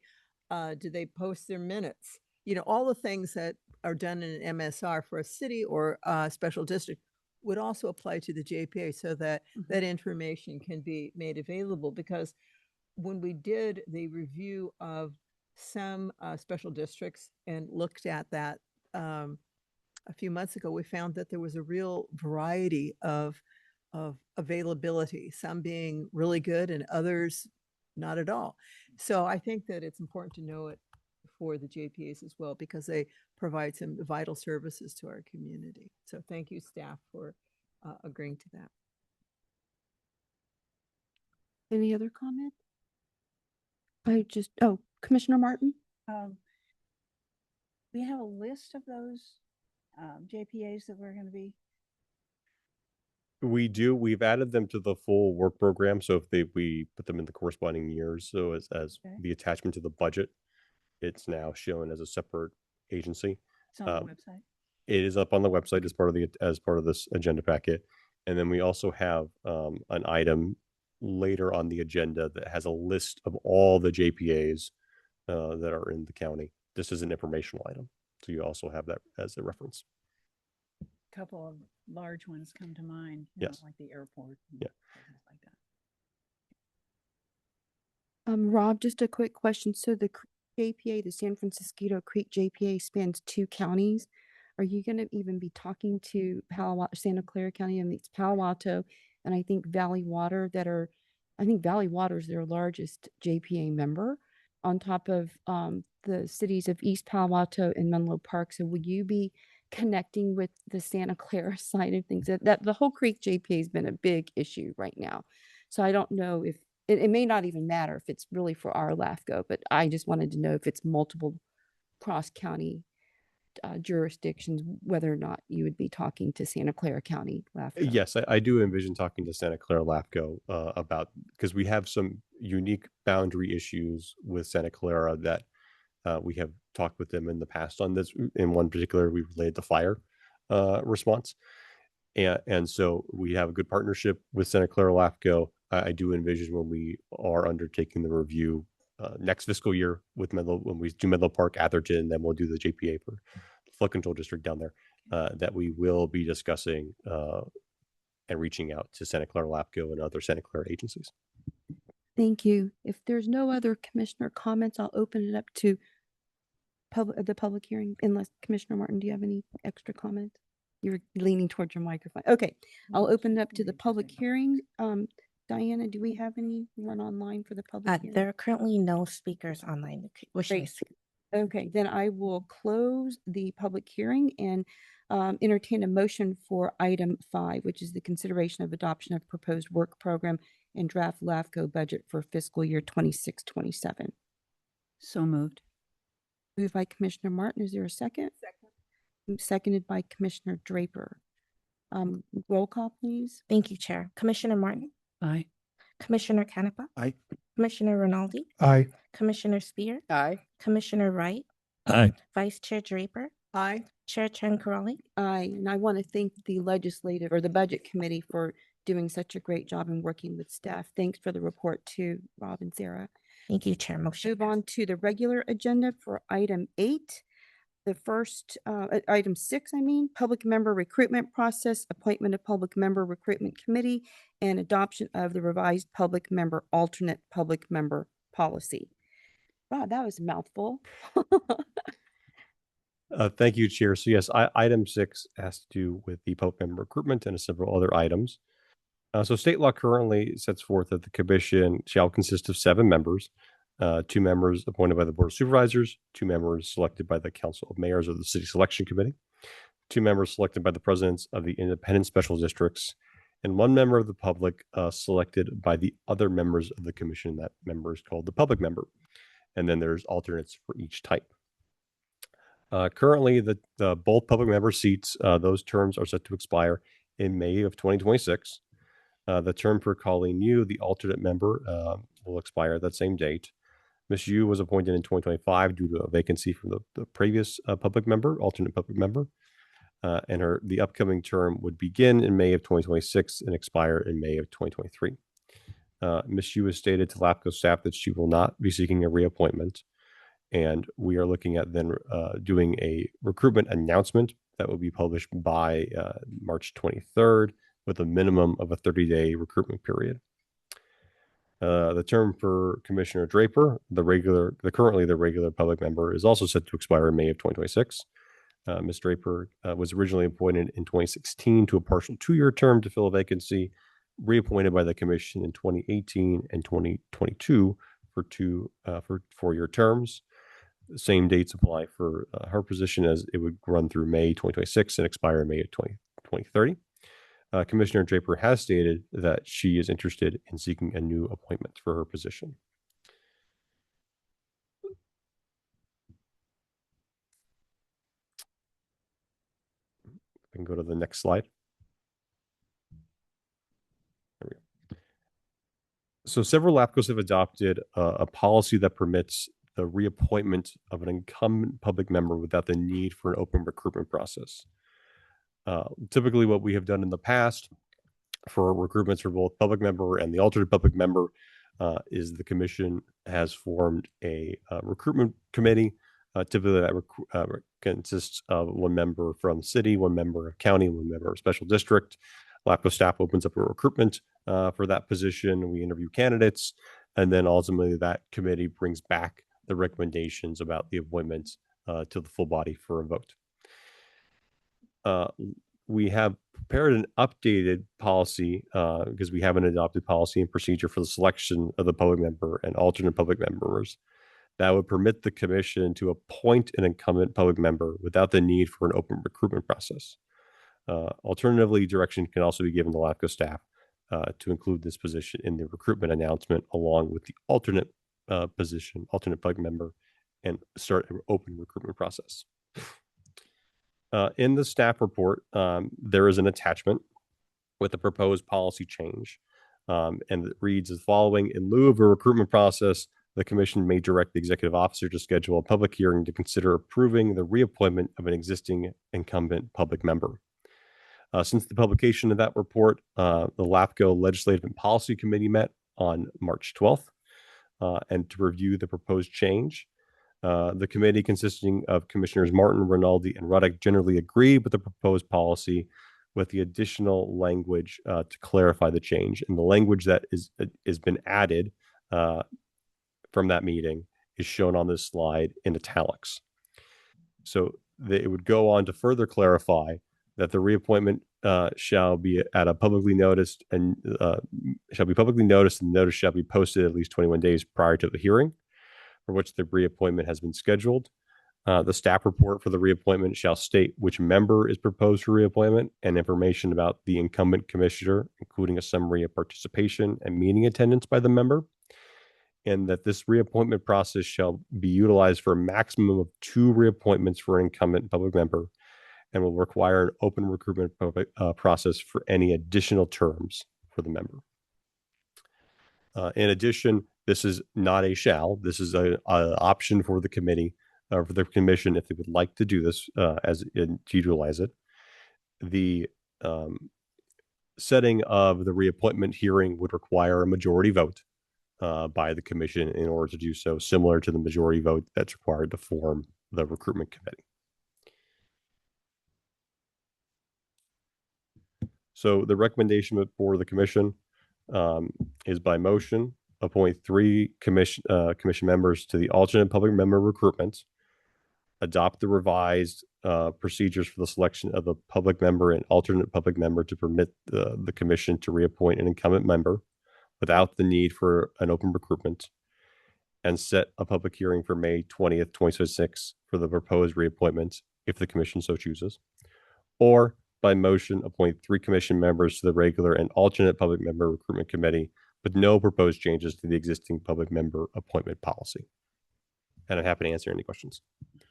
Do they post their minutes? You know, all the things that are done in an MSR for a city or a special district would also apply to the JPA so that that information can be made available. Because when we did the review of some special districts and looked at that a few months ago, we found that there was a real variety of availability, some being really good and others not at all. So I think that it's important to know it for the JPAs as well, because they provide some vital services to our community. So thank you, staff, for agreeing to that. Any other comment? Commissioner Martin? We have a list of those JPAs that we're going to be. We do. We've added them to the full work program. So if we put them in the corresponding years, so as Okay. the attachment to the budget, it's now shown as a separate agency. It's on the website. It is up on the website as part of this agenda packet. And then we also have an item later on the agenda that has a list of all the JPAs that are in the county. This is an informational item. So you also have that as a reference. A couple of large ones come to mind, Yes. like the airport. And Yeah. things like that. Rob, just a quick question. So the JPA, the San Francisco Creek JPA, spans 2 counties. Are you going to even be talking to Santa Clara County, and it's Palo Alto, and I think Valley Water I think Valley Water is their largest JPA member, on top of the cities of East Palo Alto and Menlo Park. So will you be connecting with the Santa Clara side of things? That the whole Creek JPA has been a big issue right now. So I don't know if it may not even matter if it's really for our LAFCo, but I just wanted to know if it's multiple cross-county jurisdictions, whether or not you would be talking to Santa Clara County LAFCO. Yes, I do envision talking to Santa Clara LAFCO about, because we have some unique boundary issues with Santa Clara that we have talked with them in the past on this. In one particular, we relayed the fire response. And so we have a good partnership with Santa Clara LAFCO. I do envision when we are undertaking the review next fiscal year with Menlo, when we do Menlo Park, Atherton, then we'll do the JPA for the flood control district down there, that we will be discussing and reaching out to Santa Clara LAFCO and other Santa Clara agencies. Thank you. If there's no other commissioner comments, I'll open it up to the public hearing, unless Commissioner Martin, do you have any extra comments? You're leaning towards your microphone. Okay, I'll open it up to the public hearing. Diana, do we have anyone online for the public hearing? There are currently no speakers online wishing to speak. Okay, then I will close the public hearing and entertain a motion for item 5, which is the consideration of adoption of proposed work program and draft LAFCO budget for fiscal year 26-27. So moved. Moved by Commissioner Martin. Is there a second? Second. Seconded by Commissioner Draper. Roll call, please. Thank you, Chair. Commissioner Martin, Aye. Commissioner Canepa, Aye. Commissioner Rinaldi, Aye. Commissioner Spear, Aye. Commissioner Wright, Aye. Vice Chair Draper, Aye. Chair Tranquilli. Aye, and I want to thank the legislative or the budget committee for doing such a great job in working with staff. Thanks for the report too, Rob and Sarah. Thank you, Chair. Motion Move on to the regular agenda for item 8. The first, item 6, public member recruitment process, appointment of public member recruitment committee, and adoption of the revised public member alternate public member policy. Wow, that was a mouthful. Thank you, Chair. So yes, item 6 has to do with the public member recruitment and several other items. So state law currently sets forth that the commission shall consist of 7 members, 2 members appointed by the Board of Supervisors, 2 members selected by the Council of Mayors or the City Selection Committee, 2 members selected by the presidents of the independent special districts, and 1 member of the public selected by the other members of the commission. That member is called the public member. And then there's alternates for each type. Currently, the both public member seats, those terms are set to expire in May of 2026. The term for Colleen Yu, the alternate member, will expire that same date. Ms. Yu was appointed in 2025 due to a vacancy from the previous alternate public member. And the upcoming term would begin in May of 2026 and expire in May of 2023. Ms. Yu has stated to LAFCO staff that she will not be seeking a reappointment. And we are looking at then doing a recruitment announcement that will be published by March 23rd with a minimum of a 30-day recruitment period. The term for Commissioner Draper, currently the regular public member, is also set to expire in May of 2026. Ms. Draper was originally appointed in 2016 to a partial 2-year term to fill a vacancy, reappointed by the commission in 2018 and 2022 for 4-year terms. The same dates apply for her position, as it would run through May 2026 and expire in May of 2030. Commissioner Draper has stated that she is interested in seeking a new appointment for her position. I can go to the next slide. There we go. So several LAFCOs have adopted a policy that permits the reappointment of an incumbent public member without the need for an open recruitment process. Typically, what we have done in the past for recruitments for both public member and the alternate public member is the commission has formed a recruitment committee. Typically, that consists of 1 member from city, 1 member of county, 1 member of special district. LAFCO staff opens up a recruitment for that position. We interview candidates, and then ultimately that committee brings back the recommendations about the appointments to the full body for a vote. We have prepared an updated policy because we have an adopted policy and procedure for the selection of the public member and alternate public members that would permit the commission to appoint an incumbent public member without the need for an open recruitment process. Alternatively, direction can also be given to LAFCO staff to include this position in the recruitment announcement along with the alternate position, alternate public member, and start an open recruitment process. In the staff report, there is an attachment with a proposed policy change. And it reads as following: in lieu of a recruitment process, the commission may direct the executive officer to schedule a public hearing to consider approving the reappointment of an existing incumbent public member. Since the publication of that report, the LAFCo Legislative and Policy Committee met on March 12th and to review the proposed change. The committee, consisting of Commissioners Martin, Rinaldi, and Ruddock, generally agreed with the proposed policy, with the additional language to clarify the change. And the language that is been added from that meeting is shown on this slide in italics. So it would go on to further clarify that the reappointment shall be at a publicly noticed and shall be publicly noticed, and the notice shall be posted at least 21 days prior to the hearing for which the reappointment has been scheduled. The staff report for the reappointment shall state which member is proposed for reappointment and information about the incumbent commissioner, including a summary of participation and meeting attendance by the member, and that this reappointment process shall be utilized for a maximum of 2 reappointments for an incumbent public member and will require an open recruitment process for any additional terms for the member. In addition, this is not a shall. This is an option for the committee, for the commission, if they would like to do this to utilize it. The setting of the reappointment hearing would require a majority vote by the commission in order to do so, similar to the majority vote that's required to form the recruitment committee. So the recommendation for the commission is by motion, appoint 3 commission members to the alternate public member recruitment, adopt the revised procedures for the selection of a public member and alternate public member to permit the commission to reappoint an incumbent member without the need for an open recruitment, and set a public hearing for May 20th, 2026 for the proposed reappointment if the commission so chooses, or by motion, appoint 3 commission members to the regular and alternate public member recruitment committee with no proposed changes to the existing public member appointment policy. And I'm happy to answer any questions.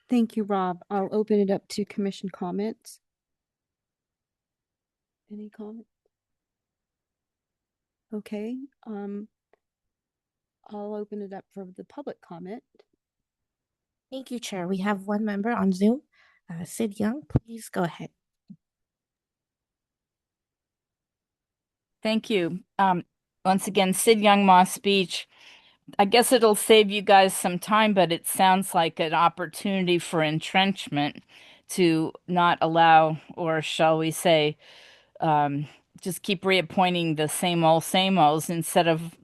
Thank you, Rob. I'll open it up to commission comments. Any comments? Okay, I'll open it up for the public comment. Thank you, Chair. We have one member on Zoom. Sid Young, please go ahead. Thank you. Once again, Sid Young, Moss Beach. I guess it'll save you guys some time, but it sounds like an opportunity for entrenchment to not allow, or shall we say, just keep reappointing the same olds instead of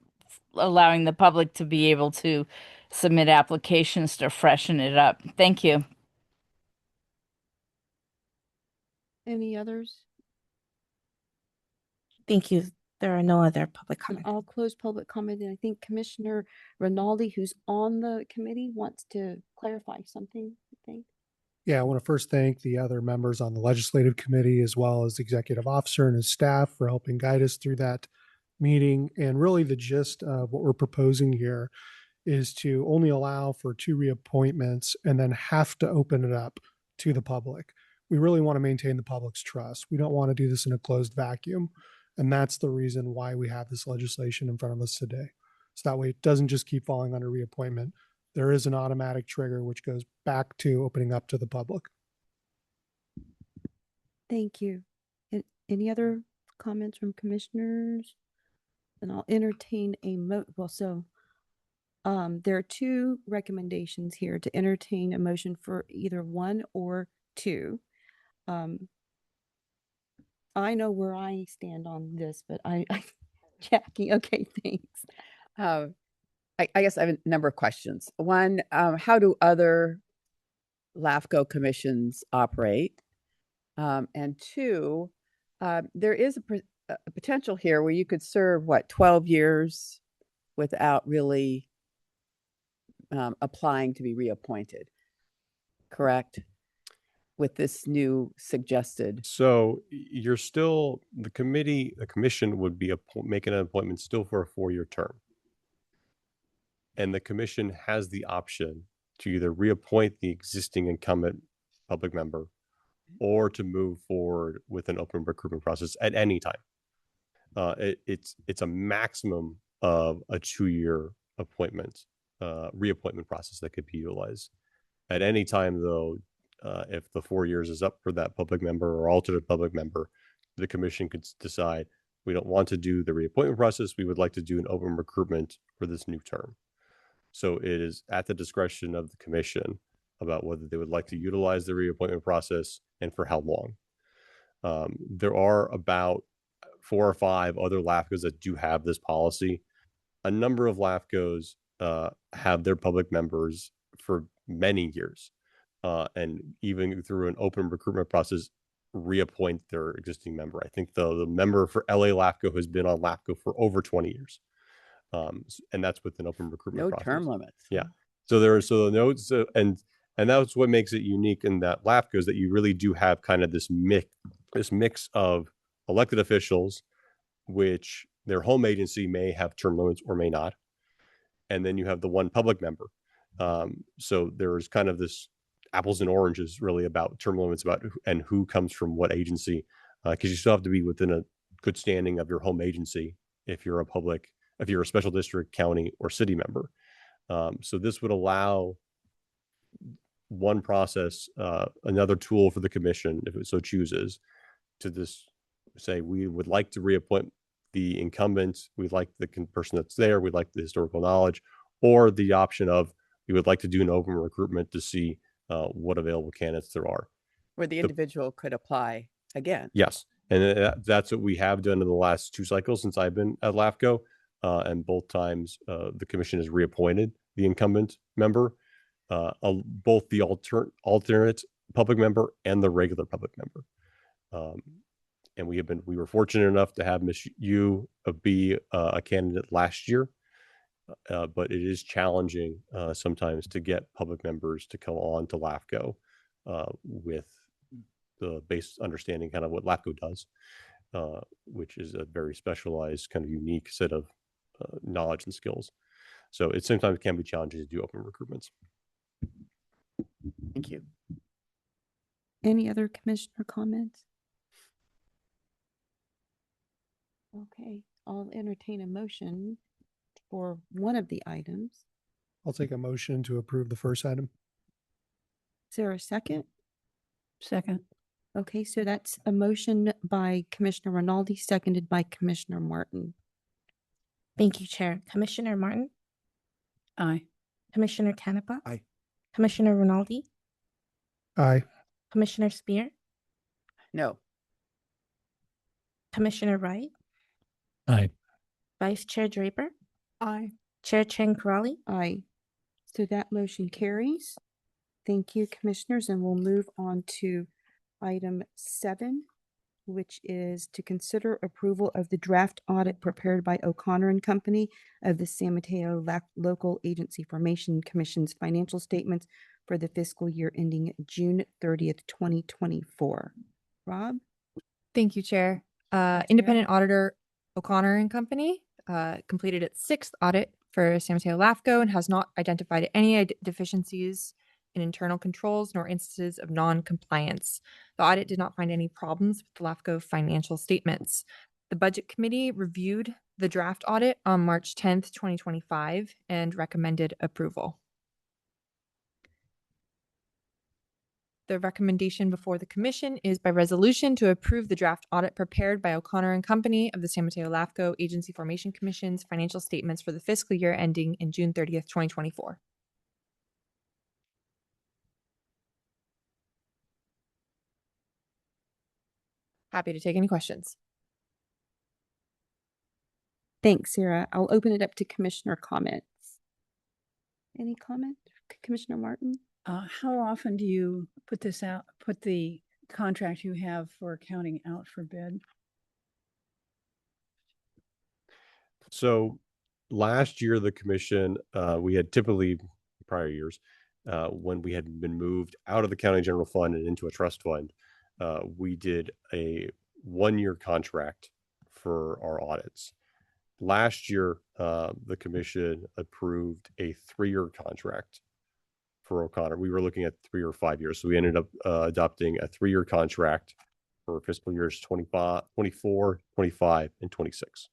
allowing the public to be able to submit applications to freshen it up. Thank you. Any others? Thank you. There are no other public And comments. I'll close public comment, and I think Commissioner Rinaldi, who's on the committee, wants to clarify something, I think. Yeah, I want to first thank the other members on the legislative committee, as well as the executive officer and his staff, for helping guide us through that meeting. And really the gist of what we're proposing here is to only allow for 2 reappointments and then have to open it up to the public. We really want to maintain the public's trust. We don't want to do this in a closed vacuum. And that's the reason why we have this legislation in front of us today. So that way it doesn't just keep falling under reappointment. There is an automatic trigger which goes back to opening up to the public. Thank you. Any other comments from commissioners? And I'll entertain a there are 2 recommendations here to entertain a motion for either 1 or 2. I know where I stand on this, but Jackie, okay, thanks. I guess I have a number of questions. One, how do other LAFCo commissions operate? And 2, there is a potential here where you could serve, 12 years without really applying to be reappointed, correct? With this new suggested. So you're still, the commission would be making an appointment still for a 4-year term. And the commission has the option to either reappoint the existing incumbent public member or to move forward with an open recruitment process at any time. It's a maximum of a 2-year appointment, reappointment process that could be utilized. At any time, though, if the 4 years is up for that public member or alternate public member, the commission could decide we don't want to do the reappointment process. We would like to do an open recruitment for this new term. So it is at the discretion of the commission about whether they would like to utilize the reappointment process and for how long. There are about 4 or 5 other LAFCos that do have this policy. A number of LAFCos have their public members for many years, and even through an open recruitment process, reappoint their existing member. I think the member for LA LAFCO has been on LAFCO for over 20 years. And that's with an open recruitment No process. term limits. Yeah. So there are, so the notes, and that's what makes it unique in that LAFCO is that you really do have kind of this mix of elected officials, which their home agency may have term limits or may not. And then you have the one public member. So there's kind of this apples and oranges really about term limits and who comes from what agency, because you still have to be within a good standing of your home agency if you're a special district, county, or city member. So this would allow one process, another tool for the commission, if it so chooses, to just say, we would like to reappoint the incumbent, we'd like the person that's there, we'd like the historical knowledge, or the option of, we would like to do an open recruitment to see what available candidates there are. Where the individual could apply again. Yes. And that's what we have done in the last 2 cycles since I've been at LAFCO. And both times the commission has reappointed the incumbent member, both the alternate public member and the regular public member. And we were fortunate enough to have Ms. Yu be a candidate last year, but it is challenging sometimes to get public members to come on to LAFCO with the base understanding kind of what LAFCO does, which is a very specialized kind of unique set of knowledge and skills. So it sometimes can be challenging to do open recruitments. Thank you. Any other commissioner comments? Okay, I'll entertain a motion for one of the items. I'll take a motion to approve the first item. Is there a second? Second. Okay, so that's a motion by Commissioner Rinaldi, seconded by Commissioner Martin. Thank you, Chair. Commissioner Martin, Aye. Commissioner Canepa. Aye. Commissioner Rinaldi, Aye. Commissioner Spear, No. Commissioner Wright, Aye. Vice Chair Draper, Aye. Chair Chen Corrali. Aye. So that motion carries. Thank you, commissioners, and we'll move on to item 7, which is to consider approval of the draft audit prepared by O'Connor and Company of the San Mateo Local Agency Formation Commission's financial statements for the fiscal year ending June 30th, 2024. Rob? Thank you, Chair. Chair. Independent auditor O'Connor and Company completed its 6th audit for San Mateo LAFCO and has not identified any deficiencies in internal controls nor instances of non-compliance. The audit did not find any problems with the LAFCO financial statements. The Budget Committee reviewed the draft audit on March 10th, 2025 and recommended approval. The recommendation before the commission is by resolution to approve the draft audit prepared by O'Connor and Company of the San Mateo LAFCO Agency Formation Commission's financial statements for the fiscal year ending in June 30th, 2024. Happy to take any questions. Thanks, Sarah. I'll open it up to commissioner comments. Any comment? Commissioner Martin? How often do you put the contract you have for accounting out for bid? So last year, the commission, we had typically prior years, when we had been moved out of the county general fund and into a trust fund, we did a 1-year contract for our audits. Last year, the commission approved a 3-year contract for O'Connor. We were looking at 3 or 5 years. So we ended up adopting a 3-year contract for fiscal years 25, 24, 25, and 26.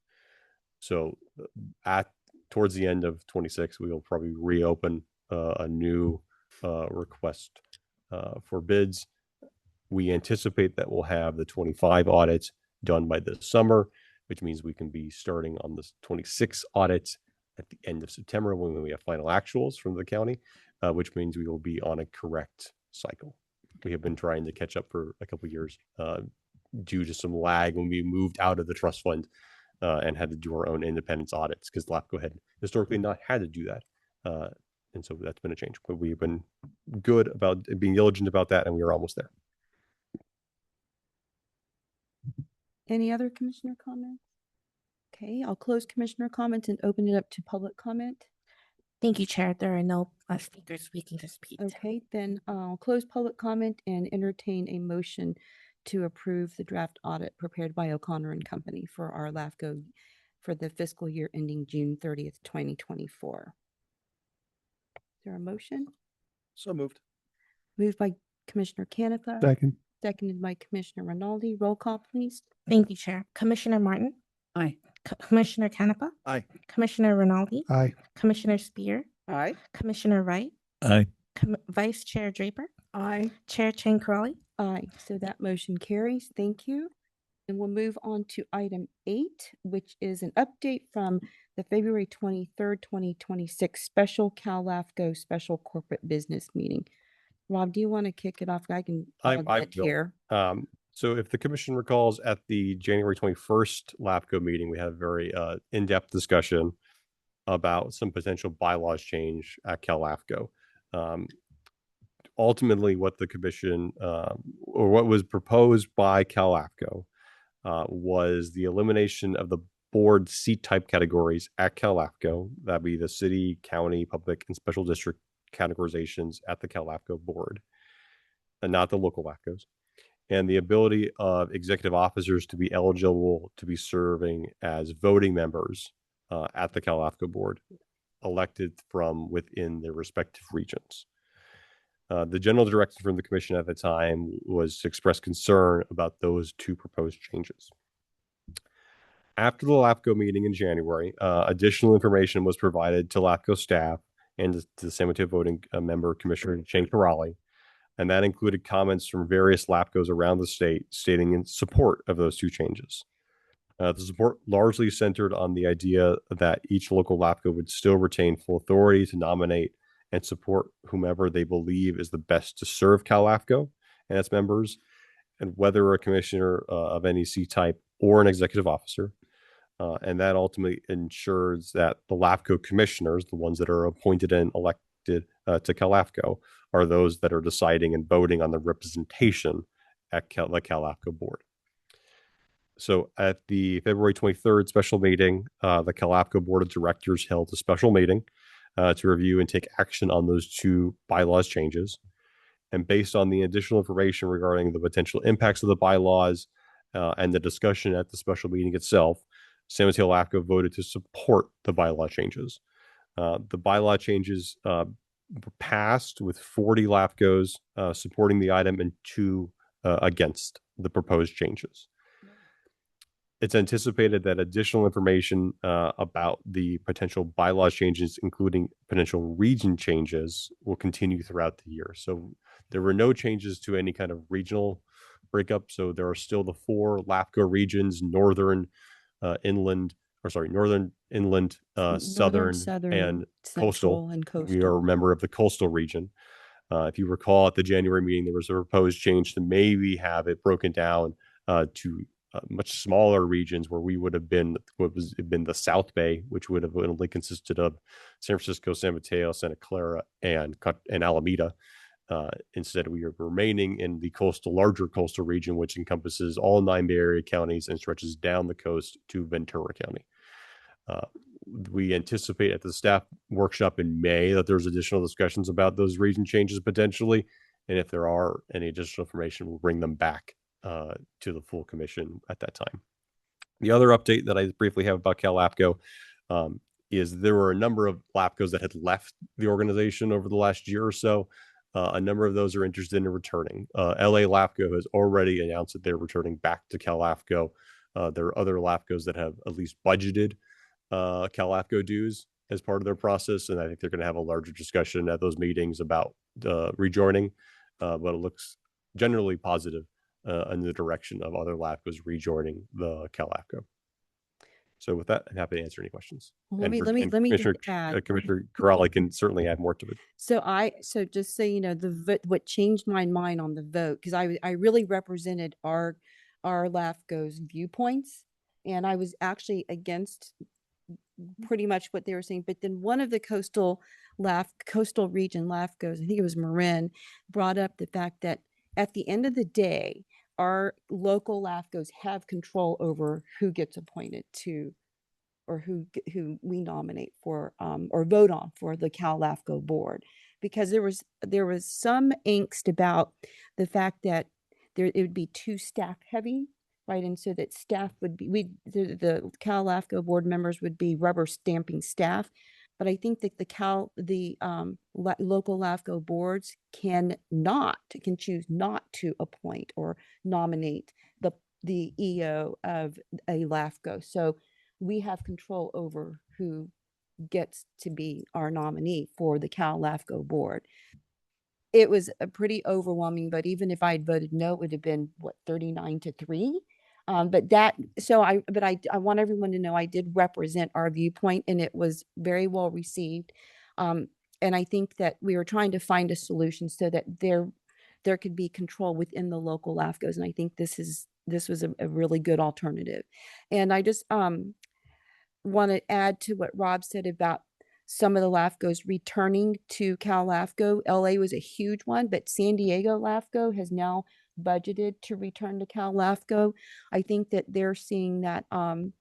So towards the end of 26, we will probably reopen a new request for bids. We anticipate that we'll have the 25 audits done by this summer, which means we can be starting on the 26 audits at the end of September when we have final actuals from the county, which means we will be on a correct cycle. We have been trying to catch up for a couple of years due to some lag when we moved out of the trust fund and had to do our own independence audits, because LAFCo had historically not had to do that. And so that's been a change, but we've been good about being diligent about that, and we are almost there. Any other commissioner comments? Okay, I'll close commissioner comments and open it up to public comment. Thank you, Chair. There are no speakers waiting to speak. Okay, then I'll close public comment and entertain a motion to approve the draft audit prepared by O'Connor and Company for our LAFCO for the fiscal year ending June 30th, 2024. Is there a motion? So moved. Moved by Commissioner Canepa. Second. Seconded by Commissioner Rinaldi. Roll call, please. Thank you, Chair. Commissioner Martin, Aye. Commissioner Canepa, Aye. Commissioner Rinaldi, Aye. Commissioner Spear, Aye. Commissioner Wright, Aye. Vice Chair Draper, Aye. Chair Chang Crowley. Aye, so that motion carries. Thank you. And we'll move on to item 8, which is an update from the February 23rd, 2026 special LAFCo special corporate business meeting. Rob, do you want to kick it off? I can I get will. here. So if the commission recalls, at the January 21st LAFCo meeting, we had a very in-depth discussion about some potential bylaws change at LAFCo. Ultimately, what the commission or what was proposed by LAFCo was the elimination of the board seat type categories at LAFCO. That'd be the city, county, public, and special district categorizations at the LAFCO board, and not the local LAFCOs. And the ability of executive officers to be eligible to be serving as voting members at the LAFCO board, elected from within their respective regions. The general direction from the commission at the time was to express concern about those two proposed changes. After the LAFCO meeting in January, additional information was provided to LAFCO staff and to the San Mateo voting member, Commissioner Chang Crowley, and that included comments from various LAFCOs around the state stating in support of those two changes. The support largely centered on the idea that each local LAFCO would still retain full authority to nominate and support whomever they believe is the best to serve LAFCO and its members, and whether a commissioner of any C type or an executive officer. And that ultimately ensures that the LAFCO commissioners, the ones that are appointed and elected to LAFCO, are those that are deciding and voting on the representation at the LAFCO board. So at the February 23rd special meeting, the LAFCO board of directors held a special meeting to review and take action on those two bylaws changes. And based on the additional information regarding the potential impacts of the bylaws and the discussion at the special meeting itself, San Mateo LAFCO voted to support the bylaw changes. The bylaw changes were passed with 40 LAFCOs supporting the item and 2 against the proposed changes. It's anticipated that additional information about the potential bylaw changes, including potential region changes, will continue throughout the year. So there were no changes to any kind of regional breakup. So there are still the 4 LAFCO regions: northern, inland, southern, and coastal. And coastal. We are a member of the coastal region. If you recall, at the January meeting, there was a proposed change to maybe have it broken down to much smaller regions, where we would have been the South Bay, which would have only consisted of San Francisco, San Mateo, Santa Clara, and Alameda. Instead, we are remaining in the larger coastal region, which encompasses all 9 Bay Area counties and stretches down the coast to Ventura County. We anticipate at the staff workshop in May that there's additional discussions about those region changes potentially. And if there are any additional information, we'll bring them back to the full commission at that time. The other update that I briefly have about LAFCO, is there were a number of LAFCOs that had left the organization over the last year or so. A number of those are interested in returning. LA LAFCO has already announced that they're returning back to Cal LAFCO. There are other LAFCOs that have at least budgeted Cal LAFCO dues as part of their process, and I think they're going to have a larger discussion at those meetings about rejoining. But it looks generally positive in the direction of other LAFCOs rejoining the Cal LAFCO. So with that, I'm happy to answer any questions. Let me Commissioner, just add. Commissioner Corrali can certainly add more to it. So just so you know, what changed my mind on the vote, because I really represented our LAFCO's viewpoints, and I was actually against pretty much what they were saying. But then one of the coastal region LAFCOs, I think it was Marin, brought up the fact that at the end of the day, our local LAFCOs have control over who gets appointed to, or who we nominate for, or vote on for the Cal LAFCO board, because there was some angst about the fact that it would be too staff heavy, right? And so that staff would be, the Cal LAFCO board members would be rubber stamping staff. But I think that the local LAFCO boards can choose not to appoint or nominate the EO of a LAFCO. So we have control over who gets to be our nominee for the Cal LAFCO board. It was a pretty overwhelming, but even if I had voted no, it would have been 39-3. But I want everyone to know I did represent our viewpoint, and it was very well received. And I think that we were trying to find a solution so that there could be control within the local LAFCOs. And I think this was a really good alternative. And I just want to add to what Rob said about some of the LAFCOs returning to Cal LAFCO. LA was a huge one, but San Diego LAFCO has now budgeted to return to Cal LAFCO. I think that they're seeing that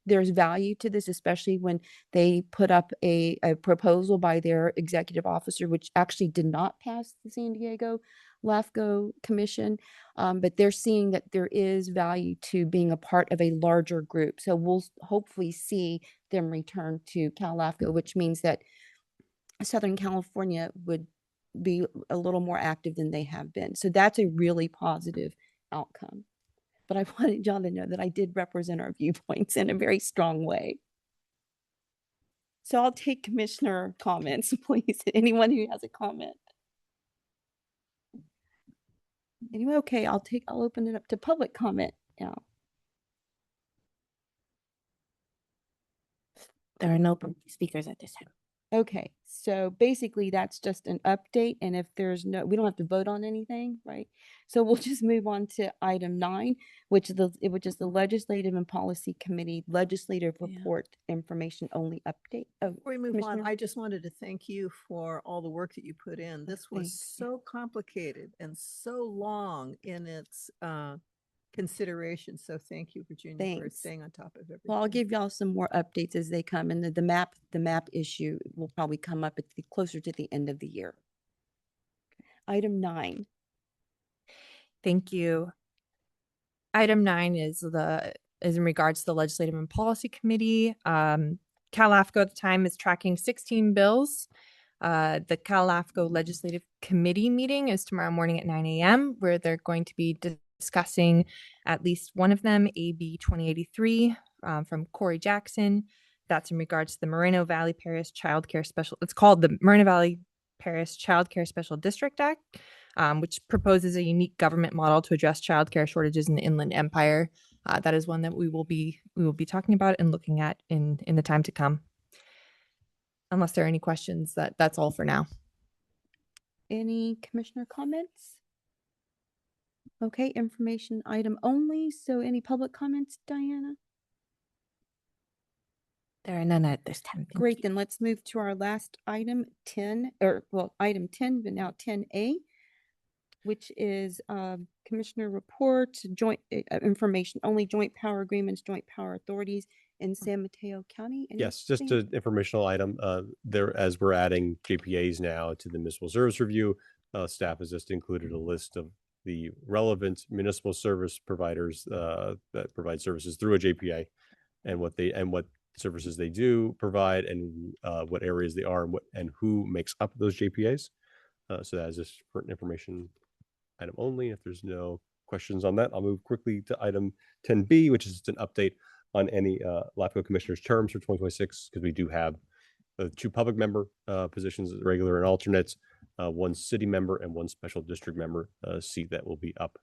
there's value to this, especially when they put up a proposal by their executive officer, which actually did not pass the San Diego LAFCO commission. But they're seeing that there is value to being a part of a larger group. So we'll hopefully see them return to Cal LAFCO, which means that Southern California would be a little more active than they have been. So that's a really positive outcome. But I wanted John to know that I did represent our viewpoints in a very strong way. So I'll take commissioner comments, please. Anyone who has a comment. Anyway, okay, I'll open it up to public comment now. There are no speakers at this time. Okay, so basically that's just an update, and if there's we don't have to vote on anything, right? So we'll just move on to item 9, which is the Legislative and Policy Committee Legislative Report Information Only update. Oh, Before we move on, Commissioner? I just wanted to thank you for all the work that you put in. This was Thanks. so complicated and so long in its consideration. So thank you, Virginia, for Thanks. staying on top of everything. Well, I'll give y'all some more updates as they come, and the map issue will probably come up closer to the end of the year. Item 9. Thank you. Item 9 is in regards to the Legislative and Policy Committee. Cal LAFCO at the time is tracking 16 bills. The Cal LAFCO Legislative Committee meeting is tomorrow morning at 9 a.m., where they're going to be discussing at least one of them, AB 2083 from Corey Jackson. That's in regards to the Moreno Valley Parish Child Care Special. It's called the Moreno Valley Parish Child Care Special District Act, which proposes a unique government model to address child care shortages in the Inland Empire. That is one that we will be talking about and looking at in the time to come. Unless there are any questions, that's all for now. Any commissioner comments? Okay, information item only. So any public comments, Diana? There are none at this time. Thank Great, you. then let's move to our last item, item 10, but now 10A, which is commissioner reports, joint information only, joint power agreements, joint power authorities in San Mateo County. Yes, just Anything? an informational item. There, as we're adding JPAs now to the municipal service review, staff has just included a list of the relevant municipal service providers that provide services through a JPA, and what services they do provide and what areas they are and who makes up those JPAs. So that is just for information item only. If there's no questions on that, I'll move quickly to item 10B, which is just an update on any LAFCo commissioners' terms for 2026, because we do have 2 public member positions, regular and alternates, 1 city member and 1 special district member seat that will be up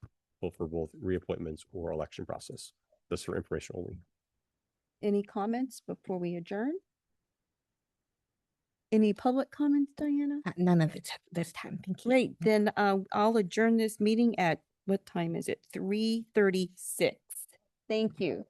for both reappointments or election process. That's for information only. Any comments before we adjourn? Any public comments, Diana? None of it this time. Thank you. Great, then I'll adjourn this meeting at, what time is it? 3:36. Thank you.